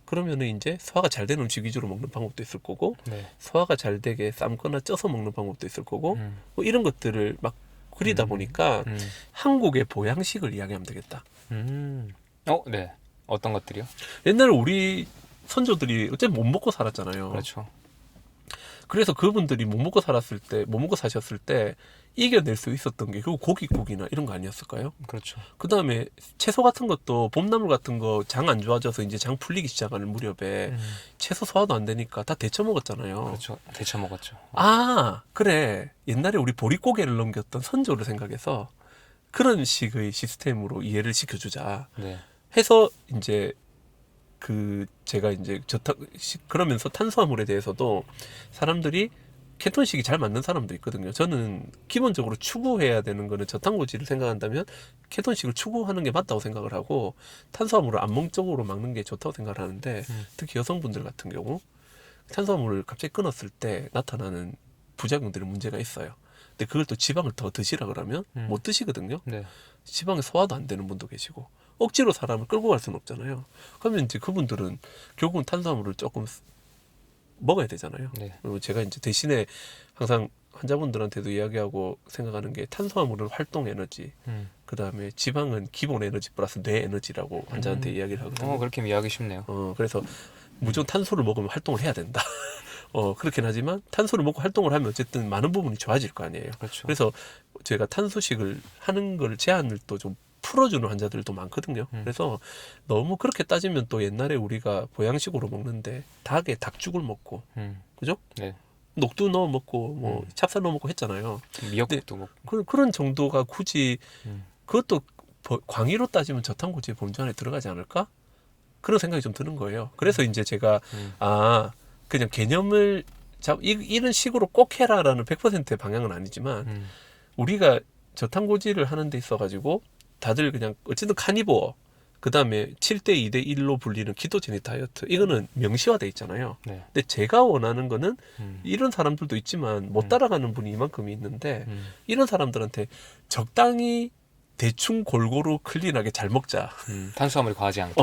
그러면은 이제 소화가 잘 되는 음식 위주로 먹는 방법도 있을 거고 네. 소화가 잘 되게 삶거나 쪄서 먹는 방법도 있을 거고 뭐 이런 것들을 막 그리다 보니까 한국의 보양식을 이야기하면 되겠다. 네. 어떤 것들이요? 옛날에 우리 선조들이 어쨌든 못 먹고 살았잖아요. 그렇죠. 그래서 그분들이 못 먹고 사셨을 때 이겨낼 수 있었던 게 결국 고깃국이나 이런 거 아니었을까요? 그렇죠. 그 다음에 채소 같은 것도 봄나물 같은 거 장 안 좋아져서 이제 장 풀리기 시작하는 무렵에 채소 소화도 안 되니까 다 데쳐 먹었잖아요. 그렇죠. 데쳐 먹었죠. 아, 그래. 옛날에 우리 보릿고개를 넘겼던 선조를 생각해서 그런 식의 시스템으로 이해를 시켜주자. 네. 해서 이제 제가 이제 그러면서 탄수화물에 대해서도 사람들이 케톤식이 잘 맞는 사람도 있거든요. 저는 기본적으로 추구해야 되는 거는 저탄고지를 생각한다면 케톤식을 추구하는 게 맞다고 생각을 하고 탄수화물을 안목적으로 막는 게 좋다고 생각을 하는데 특히 여성분들 같은 경우 탄수화물을 갑자기 끊었을 때 나타나는 부작용들이 문제가 있어요. 근데 그걸 또 지방을 더 드시라 그러면 못 드시거든요. 네. 지방이 소화도 안 되는 분도 계시고 억지로 사람을 끌고 갈 수는 없잖아요. 그러면 이제 그분들은 결국은 탄수화물을 조금 먹어야 되잖아요. 네. 그리고 제가 이제 대신에 항상 환자분들한테도 이야기하고 생각하는 게 탄수화물은 활동 에너지, 그 다음에 지방은 기본 에너지 플러스 뇌 에너지라고 환자한테 이야기를 하거든요. 그렇게 이해하기 쉽네요. 그래서 무조건 탄소를 먹으면 활동을 해야 된다. 그렇긴 하지만 탄소를 먹고 활동을 하면 어쨌든 많은 부분이 좋아질 거 아니에요. 그렇죠. 그래서 제가 탄수식을 하는 걸 제한을 또 좀 풀어주는 환자들도 많거든요. 그래서 너무 그렇게 따지면 또 옛날에 우리가 보양식으로 먹는데 닭에 닭죽을 먹고, 그죠? 네. 녹두 넣어 먹고 뭐 찹쌀 넣어 먹고 했잖아요. 미역국도 먹고. 그런 정도가 굳이 그것도 광의로 따지면 저탄고지의 범주 안에 들어가지 않을까? 그런 생각이 좀 드는 거예요. 그래서 이제 제가 그냥 개념을 이런 식으로 꼭 해라라는 100%의 방향은 아니지만 우리가 저탄고지를 하는 데 있어가지고 다들 그냥 어쨌든 카니보어 그 다음에 7대 2대 1로 불리는 키토제닉 다이어트 이거는 명시화돼 있잖아요. 네. 근데 제가 원하는 거는 이런 사람들도 있지만 못 따라가는 분이 이만큼이 있는데 이런 사람들한테 적당히 대충 골고루 클린하게 잘 먹자. 탄수화물이 과하지 않게.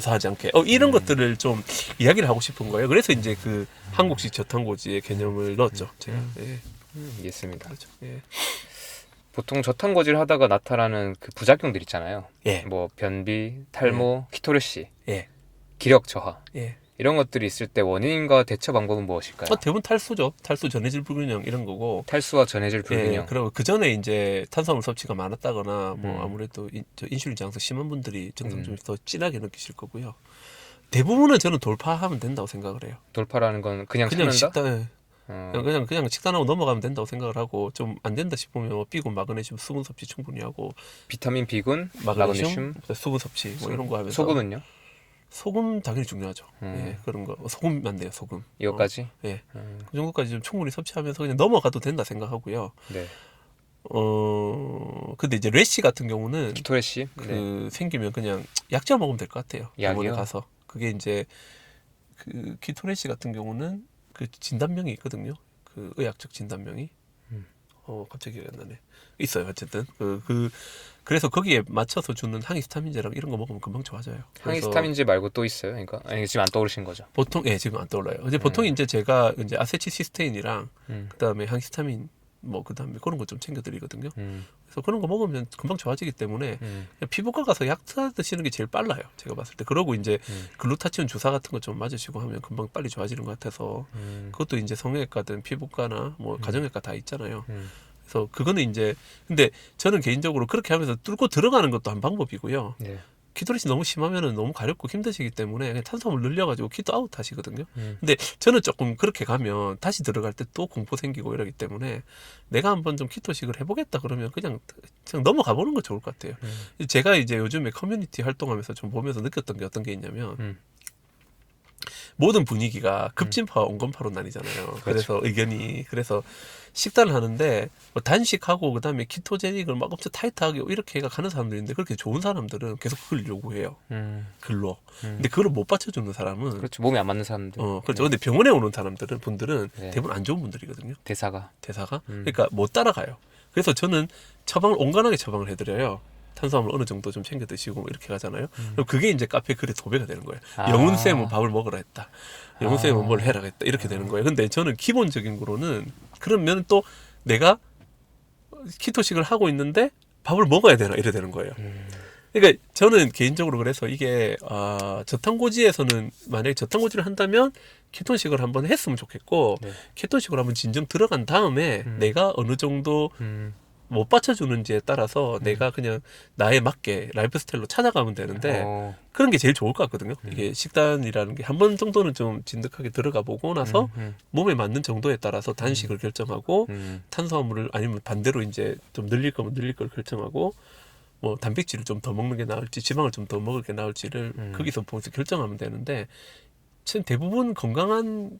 하지 않게. 이런 것들을 좀 이야기를 하고 싶은 거예요. 그래서 이제 그 한국식 저탄고지의 개념을 넣었죠. 제가. 예. 이해했습니다. 그렇죠. 예. 보통 저탄고지를 하다가 나타나는 그 부작용들 있잖아요. 예. 뭐 변비, 탈모, 키토르시, 예. 기력 저하. 예. 이런 것들이 있을 때 원인과 대처 방법은 무엇일까요? 대부분 탈수죠. 탈수, 전해질 불균형 이런 거고. 탈수와 전해질 불균형. 예, 그리고 그 전에 이제 탄수화물 섭취가 많았다거나 뭐 아무래도 인슐린 저항성 심한 분들이 증상 좀 더 진하게 느끼실 거고요. 대부분은 저는 돌파하면 된다고 생각을 해요. 돌파라는 건 그냥 그냥 참는다? 식단 그냥 식단하고 넘어가면 된다고 생각을 하고 좀 안 된다 싶으면 B군, 마그네슘, 수분 섭취 충분히 하고 비타민 B군, 마그네슘, 마그네슘, 수분 섭취 뭐 이런 거 하면서 소금은요? 소금 당연히 중요하죠. 예, 그런 거 소금 안 돼요. 소금 이거까지? 예, 그 정도까지 좀 충분히 섭취하면서 그냥 넘어가도 된다 생각하고요. 네. 근데 이제 래시 같은 경우는 키토레시? 네. 생기면 그냥 약제 먹으면 될 것 같아요. 병원에 약이요? 가서 그게 이제 그 키토레시 같은 경우는 그 진단명이 있거든요. 그 의학적 진단명이 갑자기 기억이 안 나네. 있어요. 어쨌든 그래서 거기에 맞춰서 주는 항히스타민제랑 이런 거 먹으면 금방 좋아져요. 항히스타민제 말고 또 있어요? 그러니까 아니 지금 안 떠오르신 거죠? 보통 지금 안 떠올라요. 이제 보통 이제 제가 이제 아세틸시스테인이랑 그다음에 항히스타민 뭐 그다음에 그런 거 좀 챙겨드리거든요. 그래서 그런 거 먹으면 금방 좋아지기 때문에 그냥 피부과 가서 약 드시는 게 제일 빨라요. 제가 봤을 때. 그러고 이제 글루타치온 주사 같은 거 좀 맞으시고 하면 금방 빨리 좋아지는 것 같아서 그것도 이제 성형외과든 피부과나 뭐 가정외과 다 있잖아요. 그래서 그거는 이제 근데 저는 개인적으로 그렇게 하면서 뚫고 들어가는 것도 한 방법이고요. 네. 키토리시 너무 심하면은 너무 가렵고 힘드시기 때문에 그냥 탄수화물 늘려가지고 키토 아웃 하시거든요. 근데 저는 조금 그렇게 가면 다시 들어갈 때 또 공포 생기고 이러기 때문에 내가 한번 좀 키토식을 해보겠다 그러면 그냥 넘어가 보는 거 좋을 것 같아요. 제가 이제 요즘에 커뮤니티 활동하면서 좀 보면서 느꼈던 게 어떤 게 있냐면 모든 분위기가 급진파와 온건파로 나뉘잖아요. 그래서 의견이 그래서 식단을 하는데 뭐 단식하고 그다음에 키토제닉을 막 엄청 타이트하게 이렇게 가는 사람들인데 그렇게 좋은 사람들은 계속 그걸 요구해요. 글로. 근데 그걸 못 받쳐주는 사람은 그렇죠. 몸에 안 맞는 사람들. 그렇죠. 근데 병원에 오는 사람들은 분들은 네. 대부분 안 좋은 분들이거든요. 대사가. 그러니까 못 따라가요. 그래서 저는 처방을 온건하게 처방을 해드려요. 탄수화물 어느 정도 좀 챙겨 드시고 뭐 이렇게 가잖아요. 그럼 그게 이제 카페 글에 도배가 되는 거예요. 영훈쌤은 밥을 먹으라 했다. 영훈쌤은 뭘 해라 했다. 이렇게 되는 거예요. 근데 저는 기본적인 거로는 그러면 또 내가 키토식을 하고 있는데 밥을 먹어야 되나 이래 되는 거예요. 그러니까 저는 개인적으로 그래서 이게 저탄고지에서는 만약에 저탄고지를 한다면 키토식을 한번 했으면 좋겠고 네. 키토식으로 한번 진정 들어간 다음에 내가 어느 정도 못 받쳐주는지에 따라서 내가 그냥 나에 맞게 라이프 스타일로 찾아가면 되는데 그런 게 제일 좋을 것 같거든요. 이게 식단이라는 게 한 번 정도는 좀 진득하게 들어가 보고 나서 몸에 맞는 정도에 따라서 단식을 결정하고 탄수화물을 아니면 반대로 이제 좀 늘릴 거면 늘릴 걸 결정하고 뭐 단백질을 좀 더 먹는 게 나을지 지방을 좀 더 먹을 게 나을지를 거기서 보면서 결정하면 되는데 참 대부분 건강한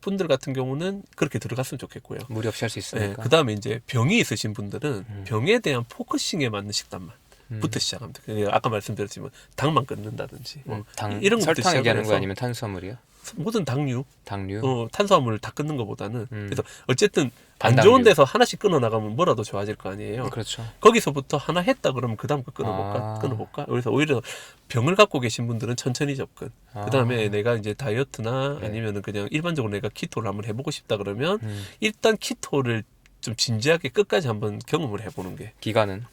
분들 같은 경우는 그렇게 들어갔으면 좋겠고요. 무리 없이 할 수 있으니까. 네, 그 다음에 이제 병이 있으신 분들은 병에 대한 포커싱에 맞는 식단만 부터 시작하면 돼요. 아까 말씀드렸지만 당만 끊는다든지 당, 이런 것부터 설탕 얘기하는 시작을 거야 해서 아니면 탄수화물이요? 모든 당류, 당류. 탄수화물을 다 끊는 것보다는 그래서 어쨌든 안 반당류. 좋은 데서 하나씩 끊어 나가면 뭐라도 좋아질 거 아니에요. 그렇죠. 거기서부터 하나 했다 그러면 그 다음 거 끊어볼까? 그래서 오히려 병을 갖고 계신 분들은 천천히 접근. 그 다음에 내가 이제 다이어트나 네. 아니면은 그냥 일반적으로 내가 키토를 한번 해보고 싶다 그러면 일단 키토를 좀 진지하게 끝까지 한번 경험을 해보는 게. 기간은?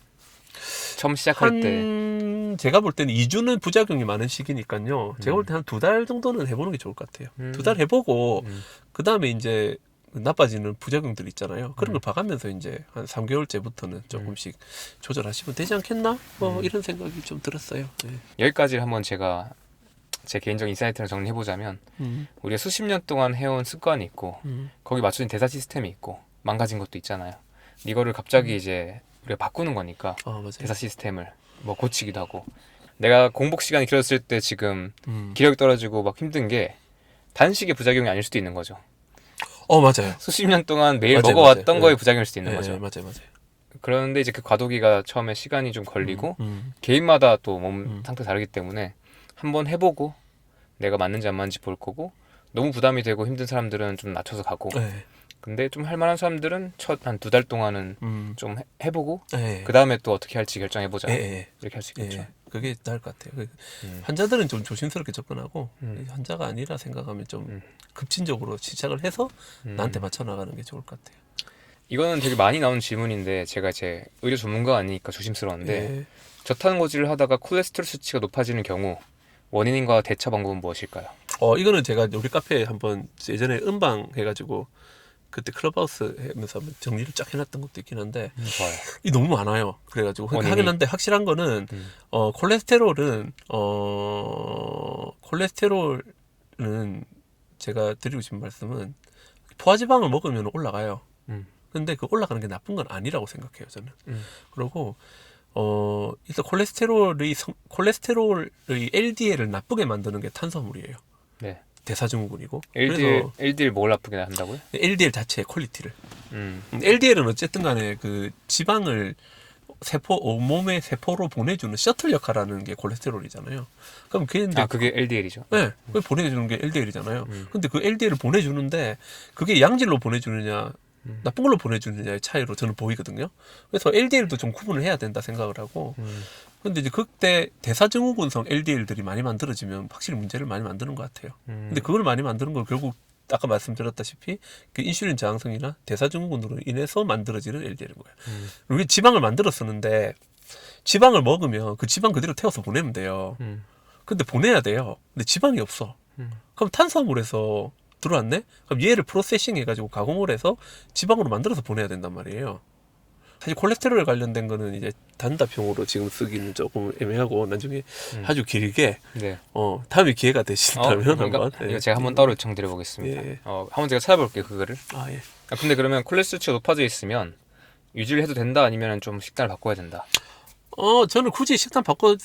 처음 시작할 때. 제가 볼 때는 2주는 부작용이 많은 시기니까요. 제가 볼 때 한 2달 정도는 해보는 게 좋을 것 같아요. 2달 해보고 그 다음에 이제 나빠지는 부작용들 있잖아요. 그런 걸 봐가면서 이제 한 3개월째부터는 조금씩 조절하시면 되지 않겠나? 뭐 이런 생각이 좀 들었어요. 네. 여기까지 한번 제가 제 개인적인 인사이트를 정리해보자면 우리가 수십 년 동안 해온 습관이 있고 거기 맞춰진 대사 시스템이 있고 망가진 것도 있잖아요. 이거를 갑자기 이제 우리가 바꾸는 거니까 맞아요. 대사 시스템을 뭐 고치기도 하고 내가 공복 시간이 길었을 때 지금 기력이 떨어지고 막 힘든 게 단식의 부작용이 아닐 수도 있는 거죠. 맞아요. 수십 년 동안 매일 맞아요, 먹어왔던 맞아요. 거의 네. 부작용일 수도 있는 네, 거죠. 맞아요. 그런데 이제 그 과도기가 처음에 시간이 좀 걸리고 개인마다 또 몸 상태 다르기 때문에 한번 해보고 내가 맞는지 안 맞는지 볼 거고 너무 부담이 되고 힘든 사람들은 좀 낮춰서 가고 네. 근데 좀 할만한 사람들은 첫 한 2달 동안은 좀 해보고 네. 그 다음에 또 어떻게 할지 결정해보자 네. 이렇게 할 수 있겠죠. 예, 그게 나을 것 같아요. 환자들은 좀 조심스럽게 접근하고 환자가 아니라 생각하면 좀 급진적으로 시작을 해서 나한테 맞춰 나가는 게 좋을 것 같아요. 이거는 되게 많이 나오는 질문인데 제가 이제 의료 전문가가 아니니까 조심스러운데 예. 저탄고지를 하다가 콜레스테롤 수치가 높아지는 경우 원인과 대처 방법은 무엇일까요? 이거는 제가 우리 카페에 한번 예전에 음방 해가지고 그때 클럽하우스 하면서 한번 정리를 쫙 해놨던 것도 있긴 한데 좋아요. 이 너무 많아요. 그래가지고 원인이? 하긴 한데 확실한 거는 콜레스테롤은 제가 드리고 싶은 말씀은 포화지방을 먹으면 올라가요. 근데 그 올라가는 게 나쁜 건 아니라고 생각해요, 저는. 그리고 일단 콜레스테롤의 LDL을 나쁘게 만드는 게 탄수화물이에요. 네. 대사증후군이고. LDL 뭘 나쁘게 한다고요? LDL 자체의 퀄리티를. LDL은 어쨌든 간에 그 지방을 온몸의 세포로 보내주는 셔틀 역할하는 게 콜레스테롤이잖아요. 그럼 그게 LDL이죠. 네, 그 보내주는 게 LDL이잖아요. 근데 그 LDL을 보내주는데 그게 양질로 보내주느냐 나쁜 걸로 보내주느냐의 차이로 저는 보이거든요. 그래서 LDL도 좀 구분을 해야 된다 생각을 하고 근데 이제 그때 대사증후군성 LDL들이 많이 만들어지면 확실히 문제를 많이 만드는 것 같아요. 근데 그걸 많이 만드는 걸 결국 아까 말씀드렸다시피 그 인슐린 저항성이나 대사증후군으로 인해서 만들어지는 LDL인 거예요. 우리 지방을 만들어 쓰는데 지방을 먹으면 그 지방 그대로 태워서 보내면 돼요. 근데 보내야 돼요. 근데 지방이 없어. 그럼 탄수화물에서 들어왔네? 그럼 얘를 프로세싱 해가지고 가공을 해서 지방으로 만들어서 보내야 된단 말이에요. 사실 콜레스테롤에 관련된 거는 이제 단답형으로 지금 쓰기는 조금 애매하고 나중에 아주 길게 네. 다음에 기회가 되신다면 한번 이거 제가 한번 따로 요청드려 보겠습니다. 예. 한번 제가 찾아볼게요 그거를. 예. 근데 그러면 콜레스테롤 수치가 높아져 있으면 유지를 해도 된다 아니면 좀 식단을 바꿔야 된다. 저는 굳이 식단 바꿔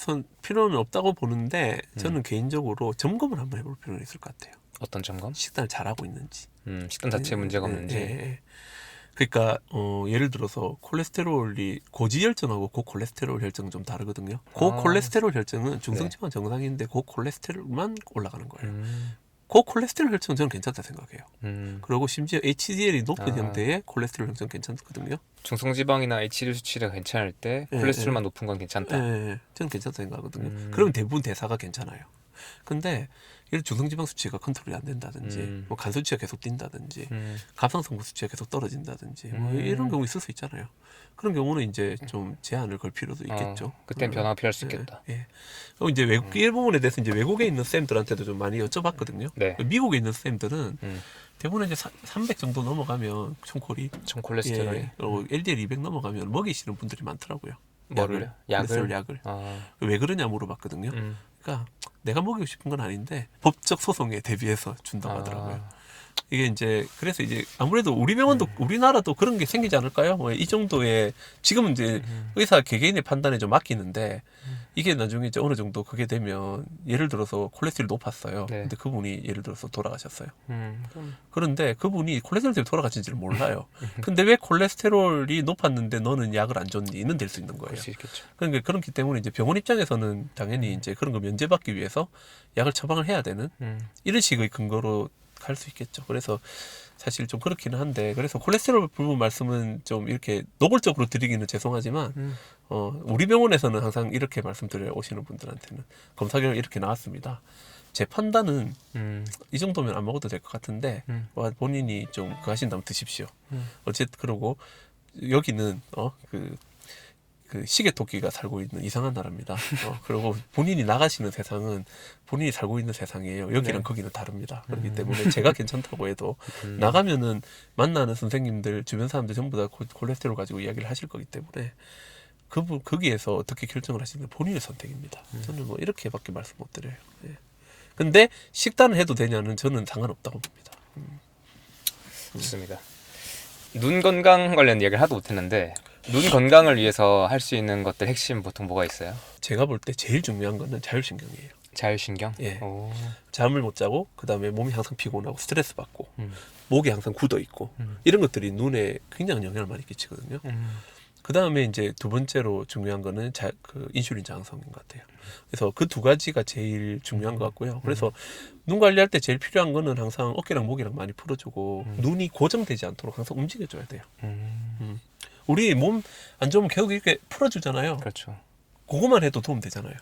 필요는 없다고 보는데 저는 개인적으로 점검을 한번 해볼 필요는 있을 것 같아요. 어떤 점검? 식단을 잘하고 있는지. 식단 자체에 문제가 없는지. 예. 그러니까 예를 들어서 콜레스테롤이 고지혈증하고 고콜레스테롤 혈증은 좀 다르거든요. 고콜레스테롤 혈증은 중성지방 정상인데 고콜레스테롤만 올라가는 거예요. 고콜레스테롤 혈증은 저는 괜찮다 생각해요. 그리고 심지어 HDL이 높은 형태의 콜레스테롤 혈증은 괜찮거든요. 중성지방이나 HDL 수치가 괜찮을 때 콜레스테롤만 높은 건 괜찮다. 저는 괜찮다 생각하거든요. 그러면 대부분 대사가 괜찮아요. 근데 예를 중성지방 수치가 컨트롤이 안 된다든지 뭐 간 수치가 계속 뛴다든지 갑상선부 수치가 계속 떨어진다든지 뭐 이런 경우 있을 수 있잖아요. 그런 경우는 이제 좀 제한을 걸 필요도 있겠죠. 그땐 변화가 필요할 수 있겠다. 그리고 이제 외국 이 부분에 대해서 이제 외국에 있는 쌤들한테도 좀 많이 여쭤봤거든요. 네. 미국에 있는 쌤들은 대부분 이제 300 정도 넘어가면 총콜이 총콜레스테롤이 그리고 LDL 200 넘어가면 먹이시는 분들이 많더라고요. 뭐를? 콜레스테롤 약을. 왜 그러냐 물어봤거든요. 그러니까 내가 먹이고 싶은 건 아닌데 법적 소송에 대비해서 준다고 하더라고요. 이게 이제 그래서 이제 아무래도 우리 병원도 우리나라도 그런 게 생기지 않을까요? 뭐 이 정도의 지금은 이제 의사 개개인의 판단에 좀 맡기는데 이게 나중에 이제 어느 정도 그게 되면 예를 들어서 콜레스테롤이 높았어요. 네. 근데 그분이 예를 들어서 돌아가셨어요. 그런데 그분이 콜레스테롤 때문에 돌아가신지를 몰라요. 근데 왜 콜레스테롤이 높았는데 너는 약을 안 줬니?는 될 수 있는 거예요. 그럴 수 있겠죠. 그러니까 그렇기 때문에 이제 병원 입장에서는 당연히 이제 그런 거 면제받기 위해서 약을 처방을 해야 되는 이런 식의 근거로 갈 수 있겠죠. 그래서 사실 좀 그렇기는 한데 그래서 콜레스테롤 부분 말씀은 좀 이렇게 노골적으로 드리기는 죄송하지만 우리 병원에서는 항상 이렇게 말씀드려 오시는 분들한테는 검사 결과 이렇게 나왔습니다. 제 판단은 이 정도면 안 먹어도 될 것 같은데 본인이 좀 그거 하신다면 드십시오. 어쨌든 그러고 여기는 그 시계 토끼가 살고 있는 이상한 나라입니다. 그리고 본인이 나가시는 세상은 본인이 살고 있는 세상이에요. 여기랑 거기는 다릅니다. 그렇기 때문에 제가 괜찮다고 해도 나가면은 만나는 선생님들, 주변 사람들 전부 다 콜레스테롤 가지고 이야기를 하실 거기 때문에 거기에서 어떻게 결정을 하시는 본인의 선택입니다. 저는 뭐 이렇게밖에 말씀 못 드려요. 예. 근데 식단을 해도 되냐는 저는 상관없다고 봅니다. 좋습니다. 눈 건강 관련 이야기를 하도 못했는데 눈 건강을 위해서 할 수 있는 것들 핵심 보통 뭐가 있어요? 제가 볼 때 제일 중요한 거는 자율신경이에요. 자율신경? 예. 잠을 못 자고 그다음에 몸이 항상 피곤하고 스트레스 받고 목이 항상 굳어 있고 이런 것들이 눈에 굉장히 영향을 많이 끼치거든요. 그다음에 이제 두 번째로 중요한 거는 그 인슐린 저항성인 것 같아요. 그래서 그 두 가지가 제일 중요한 것 같고요. 그래서 눈 관리할 때 제일 필요한 거는 항상 어깨랑 목이랑 많이 풀어주고 눈이 고정되지 않도록 항상 움직여줘야 돼요. 우리 몸 안 좋으면 계속 이렇게 풀어주잖아요. 그렇죠. 그거만 해도 도움 되잖아요.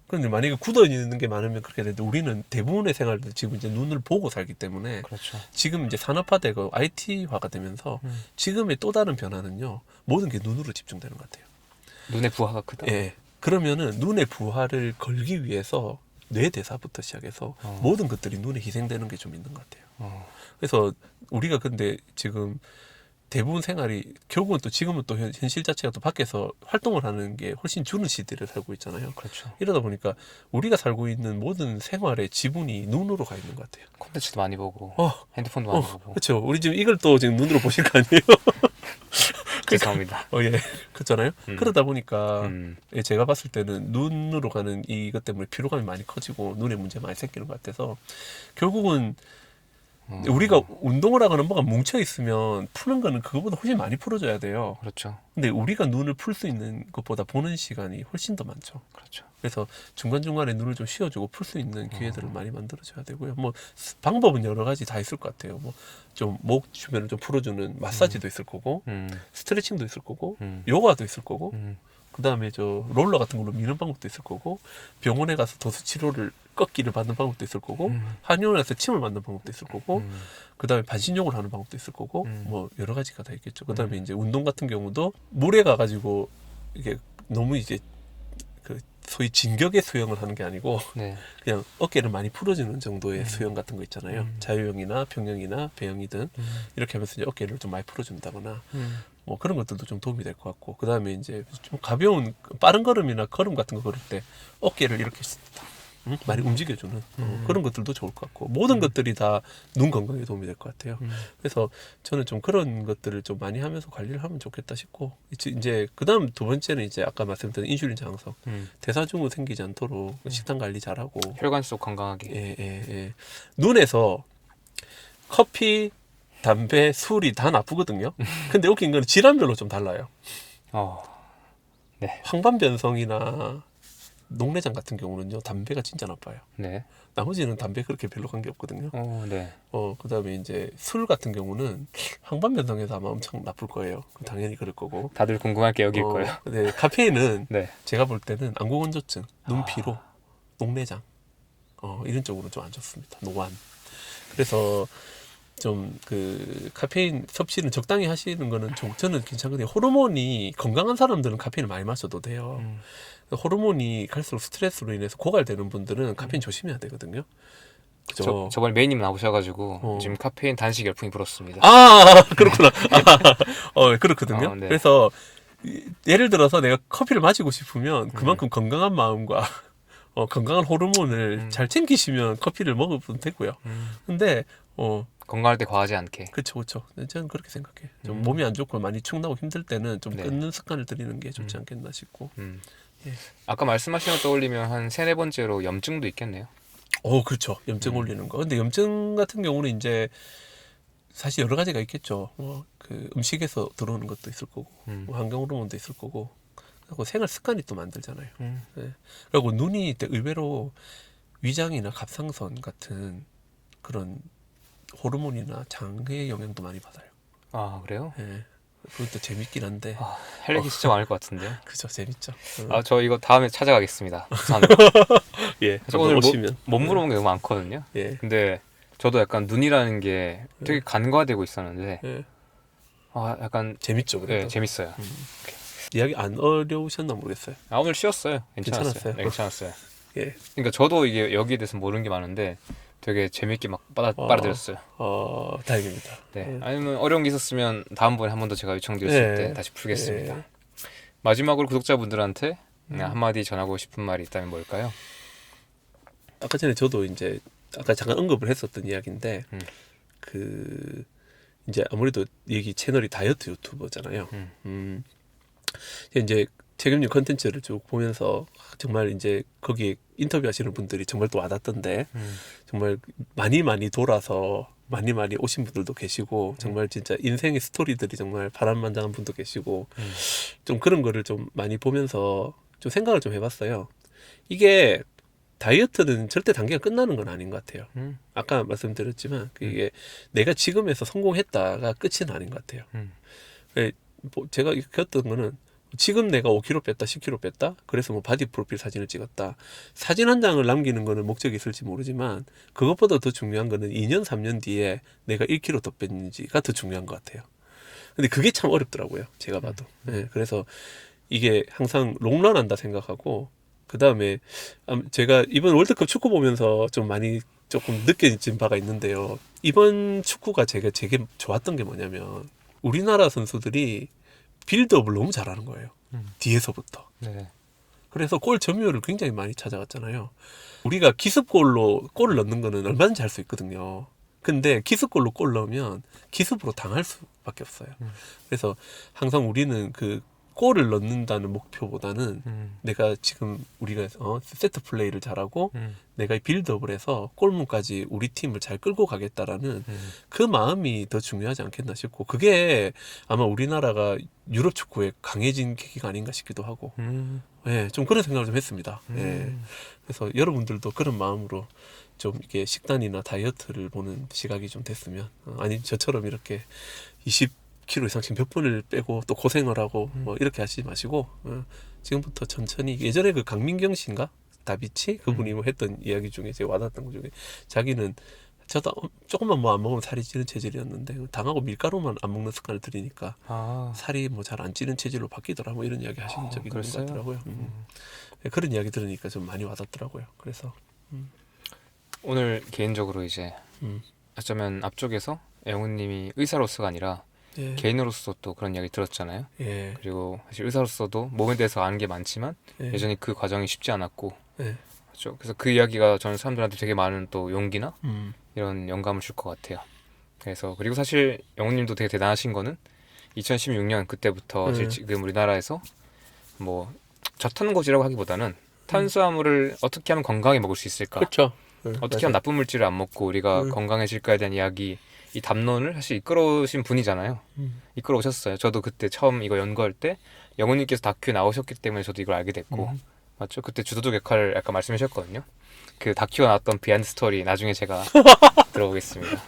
그런데 만약에 굳어 있는 게 많으면 그렇게 되는데 우리는 대부분의 생활도 지금 이제 눈을 보고 살기 때문에 그렇죠. 지금 이제 산업화되고 IT화가 되면서 지금의 또 다른 변화는요. 모든 게 눈으로 집중되는 것 같아요. 눈의 부하가 크다. 예. 그러면은 눈의 부하를 걸기 위해서 뇌 대사부터 시작해서 모든 것들이 눈에 희생되는 게 좀 있는 것 같아요. 그래서 우리가 근데 지금 대부분 생활이 결국은 또 지금은 또 현실 자체가 또 밖에서 활동을 하는 게 훨씬 주는 시대를 살고 있잖아요. 그렇죠. 이러다 보니까 우리가 살고 있는 모든 생활의 지분이 눈으로 가 있는 것 같아요. 콘텐츠도 많이 보고 핸드폰도 많이 보고. 그렇죠. 우리 지금 이걸 또 지금 눈으로 보실 거 아니에요? 죄송합니다. 예. 그렇잖아요. 그러다 보니까 음. 제가 봤을 때는 눈으로 가는 이것 때문에 피로감이 많이 커지고 눈에 문제 많이 생기는 것 같아서 결국은 우리가 운동을 하거나 뭐가 뭉쳐 있으면 푸는 거는 그거보다 훨씬 많이 풀어줘야 돼요. 그렇죠. 근데 우리가 눈을 풀 수 있는 것보다 보는 시간이 훨씬 더 많죠. 그렇죠. 그래서 중간중간에 눈을 좀 쉬어주고 풀 수 있는 기회들을 많이 만들어줘야 되고요. 뭐 방법은 여러 가지 다 있을 것 같아요. 뭐 좀 목 주변을 좀 풀어주는 마사지도 있을 거고 스트레칭도 있을 거고 요가도 있을 거고 그 다음에 저 롤러 같은 걸로 미는 방법도 있을 거고 병원에 가서 도수 치료를 꺾기를 받는 방법도 있을 거고 한의원에서 침을 맞는 방법도 있을 거고 그다음에 반신욕을 하는 방법도 있을 거고 뭐 여러 가지가 다 있겠죠. 그다음에 이제 운동 같은 경우도 물에 가가지고 이게 너무 이제 그 소위 진격의 수영을 하는 게 아니고 네. 그냥 어깨를 많이 풀어주는 정도의 수영 같은 거 있잖아요. 자유형이나 평형이나 배영이든 이렇게 하면서 이제 어깨를 좀 많이 풀어준다거나 뭐 그런 것들도 좀 도움이 될 것 같고 그 다음에 이제 좀 가벼운 빠른 걸음이나 걸음 같은 거 걸을 때 어깨를 이렇게 많이 움직여주는 그런 것들도 좋을 것 같고 모든 것들이 다 눈 건강에 도움이 될 것 같아요. 그래서 저는 좀 그런 것들을 좀 많이 하면서 관리를 하면 좋겠다 싶고 이제 그 다음 두 번째는 이제 아까 말씀드린 인슐린 장성 대사증후 생기지 않도록 식단 관리 잘하고 혈관 속 건강하게. 예. 눈에서 커피, 담배, 술이 다 나쁘거든요. 근데 웃긴 건 질환별로 좀 달라요. 네. 황반변성이나 녹내장 같은 경우는요, 담배가 진짜 나빠요. 네. 나머지는 담배 그렇게 별로 관계 없거든요. 네. 그다음에 이제 술 같은 경우는 황반변성에서 아마 엄청 나쁠 거예요. 당연히 그럴 거고. 다들 궁금할 게 여기일 거예요. 네, 카페인은 네. 제가 볼 때는 안구건조증, 눈피로, 녹내장 이런 쪽으로 좀 안 좋습니다. 노안. 그래서 좀 그 카페인 섭취는 적당히 하시는 거는 저는 괜찮거든요. 호르몬이 건강한 사람들은 카페인을 많이 마셔도 돼요. 호르몬이 갈수록 스트레스로 인해서 고갈되는 분들은 카페인 조심해야 되거든요. 그죠? 저번에 메이님 나오셔가지고 지금 카페인 단식 열풍이 불었습니다. 그렇구나. 그렇거든요. 네. 그래서 예를 들어서 내가 커피를 마시고 싶으면 그만큼 건강한 마음과 건강한 호르몬을 잘 챙기시면 커피를 먹으면 되고요. 근데 건강할 때 과하지 않게. 그렇죠. 저는 그렇게 생각해. 좀 몸이 안 좋고 많이 축나고 힘들 때는 좀 네. 끊는 습관을 들이는 게 좋지 않겠나 싶고. 예. 아까 말씀하신 거 떠올리면 한 3-4번째로 염증도 있겠네요. 그렇죠. 염증 올리는 거. 근데 염증 같은 경우는 이제 사실 여러 가지가 있겠죠. 그 음식에서 들어오는 것도 있을 거고, 환경 호르몬도 있을 거고, 그리고 생활 습관이 또 만들잖아요. 네. 그리고 눈이 의외로 위장이나 갑상선 같은 그런 호르몬이나 장의 영향도 많이 받아요. 그래요? 네. 그것도 재밌긴 한데. 할 얘기 진짜 많을 것 같은데요. 그죠, 재밌죠. 저 이거 다음에 찾아가겠습니다. 예. 오늘 오시면. 못 물어본 게 너무 많거든요. 예. 근데 저도 약간 눈이라는 게 되게 간과되고 있었는데, 예. 약간 재밌죠, 그래도. 네, 재밌어요. 이야기 안 어려우셨나 모르겠어요. 오늘 쉬웠어요. 괜찮았어요. 괜찮았어요? 네, 괜찮았어요. 예. 그러니까 저도 이게 여기에 대해서 모르는 게 많은데 되게 재밌게 막 빨아들였어요. 다행입니다. 네. 아니면 어려운 게 있었으면 다음번에 한 번 더 제가 요청드렸을 때 다시 풀겠습니다. 예. 마지막으로 구독자분들한테 한마디 전하고 싶은 말이 있다면 뭘까요? 아까 전에 저도 이제 아까 잠깐 언급을 했었던 이야기인데 그 이제 아무래도 여기 채널이 다이어트 유튜버잖아요. 이제 책임님 컨텐츠를 쭉 보면서 정말 이제 거기에 인터뷰하시는 분들이 정말 또 와닿던데 정말 많이 돌아서 많이 오신 분들도 계시고 정말 진짜 인생의 스토리들이 정말 파란만장한 분도 계시고 좀 그런 거를 좀 많이 보면서 좀 생각을 좀 해봤어요. 이게 다이어트는 절대 단계가 끝나는 건 아닌 것 같아요. 아까 말씀드렸지만 이게 내가 지금에서 성공했다가 끝은 아닌 것 같아요. 제가 겪었던 거는 지금 내가 5kg 뺐다, 10kg 뺐다. 그래서 뭐 바디 프로필 사진을 찍었다. 사진 한 장을 남기는 거는 목적이 있을지 모르지만 그것보다 더 중요한 거는 2년, 3년 뒤에 내가 1kg 더 뺐는지가 더 중요한 것 같아요. 근데 그게 참 어렵더라고요. 제가 봐도. 네, 그래서 이게 항상 롱런한다 생각하고 그 다음에 제가 이번 월드컵 축구 보면서 좀 많이 조금 느껴진 바가 있는데요. 이번 축구가 제가 되게 좋았던 게 뭐냐면 우리나라 선수들이 빌드업을 너무 잘하는 거예요. 뒤에서부터. 네. 그래서 골 점유율을 굉장히 많이 찾아갔잖아요. 우리가 기습골로 골을 넣는 거는 얼마든지 할 수 있거든요. 근데 기습골로 골 넣으면 기습으로 당할 수밖에 없어요. 그래서 항상 우리는 그 골을 넣는다는 목표보다는 내가 지금 우리가 세트 플레이를 잘하고 내가 빌드업을 해서 골문까지 우리 팀을 잘 끌고 가겠다라는 그 마음이 더 중요하지 않겠나 싶고 그게 아마 우리나라가 유럽 축구에 강해진 계기가 아닌가 싶기도 하고 예, 좀 그런 생각을 좀 했습니다. 예. 그래서 여러분들도 그런 마음으로 좀 이게 식단이나 다이어트를 보는 시각이 좀 됐으면 아니 저처럼 이렇게 20kg 이상씩 몇 번을 빼고 또 고생을 하고 뭐 이렇게 하시지 마시고 지금부터 천천히 예전에 그 강민경 씨인가 다비치 그분이 뭐 했던 이야기 중에 제가 와닿았던 것 중에 자기는 저도 조금만 뭐 안 먹으면 살이 찌는 체질이었는데 당하고 밀가루만 안 먹는 습관을 들이니까 살이 뭐 잘 안 찌는 체질로 바뀌더라 뭐 이런 이야기 하신 적이 있는 것 그랬어요? 같더라고요. 네, 그런 이야기 들으니까 좀 많이 와닿더라고요. 그래서 오늘 개인적으로 이제 어쩌면 앞쪽에서 영훈님이 의사로서가 아니라 예, 개인으로서 또 그런 이야기 들었잖아요. 예, 그리고 사실 의사로서도 몸에 대해서 아는 게 많지만 예, 여전히 그 과정이 쉽지 않았고 예, 그렇죠. 그래서 그 이야기가 저는 사람들한테 되게 많은 또 용기나 음, 이런 영감을 줄 것 같아요. 그래서 그리고 사실 영훈님도 되게 대단하신 거는 2016년 그때부터 지금 우리나라에서 뭐 저탄고지라고 하기보다는 탄수화물을 어떻게 하면 건강하게 먹을 수 있을까? 그렇죠. 어떻게 하면 나쁜 물질을 안 먹고 우리가 건강해질까에 대한 이야기, 이 담론을 사실 이끌어오신 분이잖아요. 이끌어오셨어요. 저도 그때 처음 이거 연구할 때 영훈님께서 다큐에 나오셨기 때문에 저도 이걸 알게 됐고 맞죠? 그때 주도적 역할을 약간 말씀해 주셨거든요. 그 다큐가 나왔던 비하인드 스토리 나중에 제가 들어보겠습니다.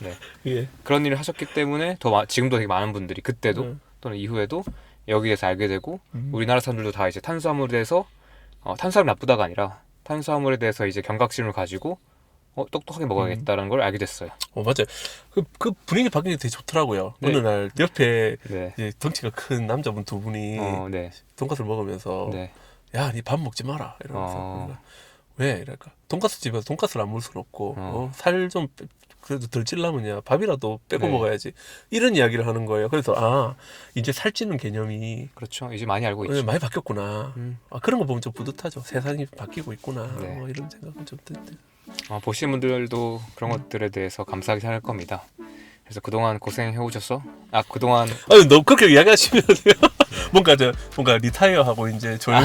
네. 예, 그런 일을 하셨기 때문에 지금도 되게 많은 분들이 그때도 또는 이후에도 여기에 대해서 알게 되고 우리나라 사람들도 다 이제 탄수화물에 대해서 탄수화물 나쁘다가 아니라 탄수화물에 대해서 이제 경각심을 가지고 똑똑하게 먹어야겠다는 걸 알게 됐어요. 맞아요. 그 분위기 바뀌는 게 되게 좋더라고요. 네. 어느 날 옆에 네. 이제 덩치가 큰 남자분 두 분이 네. 돈가스를 먹으면서 네. 야, 니 밥 먹지 마라 이러면서 그러니까, 왜 이럴까? 돈가스 집에서 돈가스를 안 먹을 수는 없고 살 좀 그래도 덜 찔려면야 밥이라도 빼고 네. 먹어야지 이런 이야기를 하는 거예요. 그래서 이제 살찌는 개념이 그렇죠. 이제 많이 알고 있죠. 많이 바뀌었구나. 그런 거 보면 좀 뿌듯하죠. 세상이 바뀌고 있구나. 네. 뭐 이런 생각은 좀 드는데. 보시는 분들도 그런 것들에 대해서 감사하게 생각할 겁니다. 그래서 그동안 고생해 오셔서 그동안 너무 그렇게 이야기하시면 돼요. 뭔가 리타이어하고 이제 조용.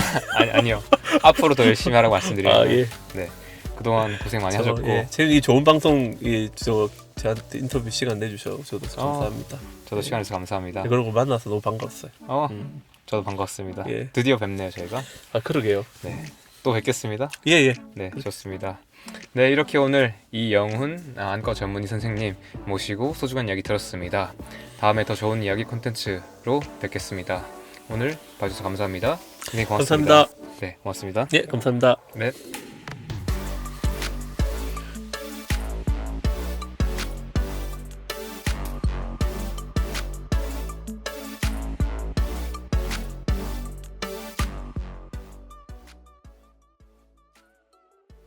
아니요. 앞으로 더 열심히 하라고 말씀드려요. 예. 네. 그동안 고생 많이 하셨고 예. 이 좋은 방송 저한테 인터뷰 시간 내주셔서 저도 감사합니다. 저도 시간 내서 감사합니다. 네, 그리고 만나서 너무 반가웠어요. 저도 반갑습니다. 예. 드디어 뵙네요, 저희가. 그러게요. 네. 또 뵙겠습니다. 예. 네, 좋습니다. 네, 이렇게 오늘 이영훈 안과 전문의 선생님 모시고 소중한 이야기 들었습니다. 다음에 더 좋은 이야기 콘텐츠로 뵙겠습니다. 오늘 봐주셔서 감사합니다. 선생님 고맙습니다. 감사합니다. 네, 고맙습니다. 예, 감사합니다. 네.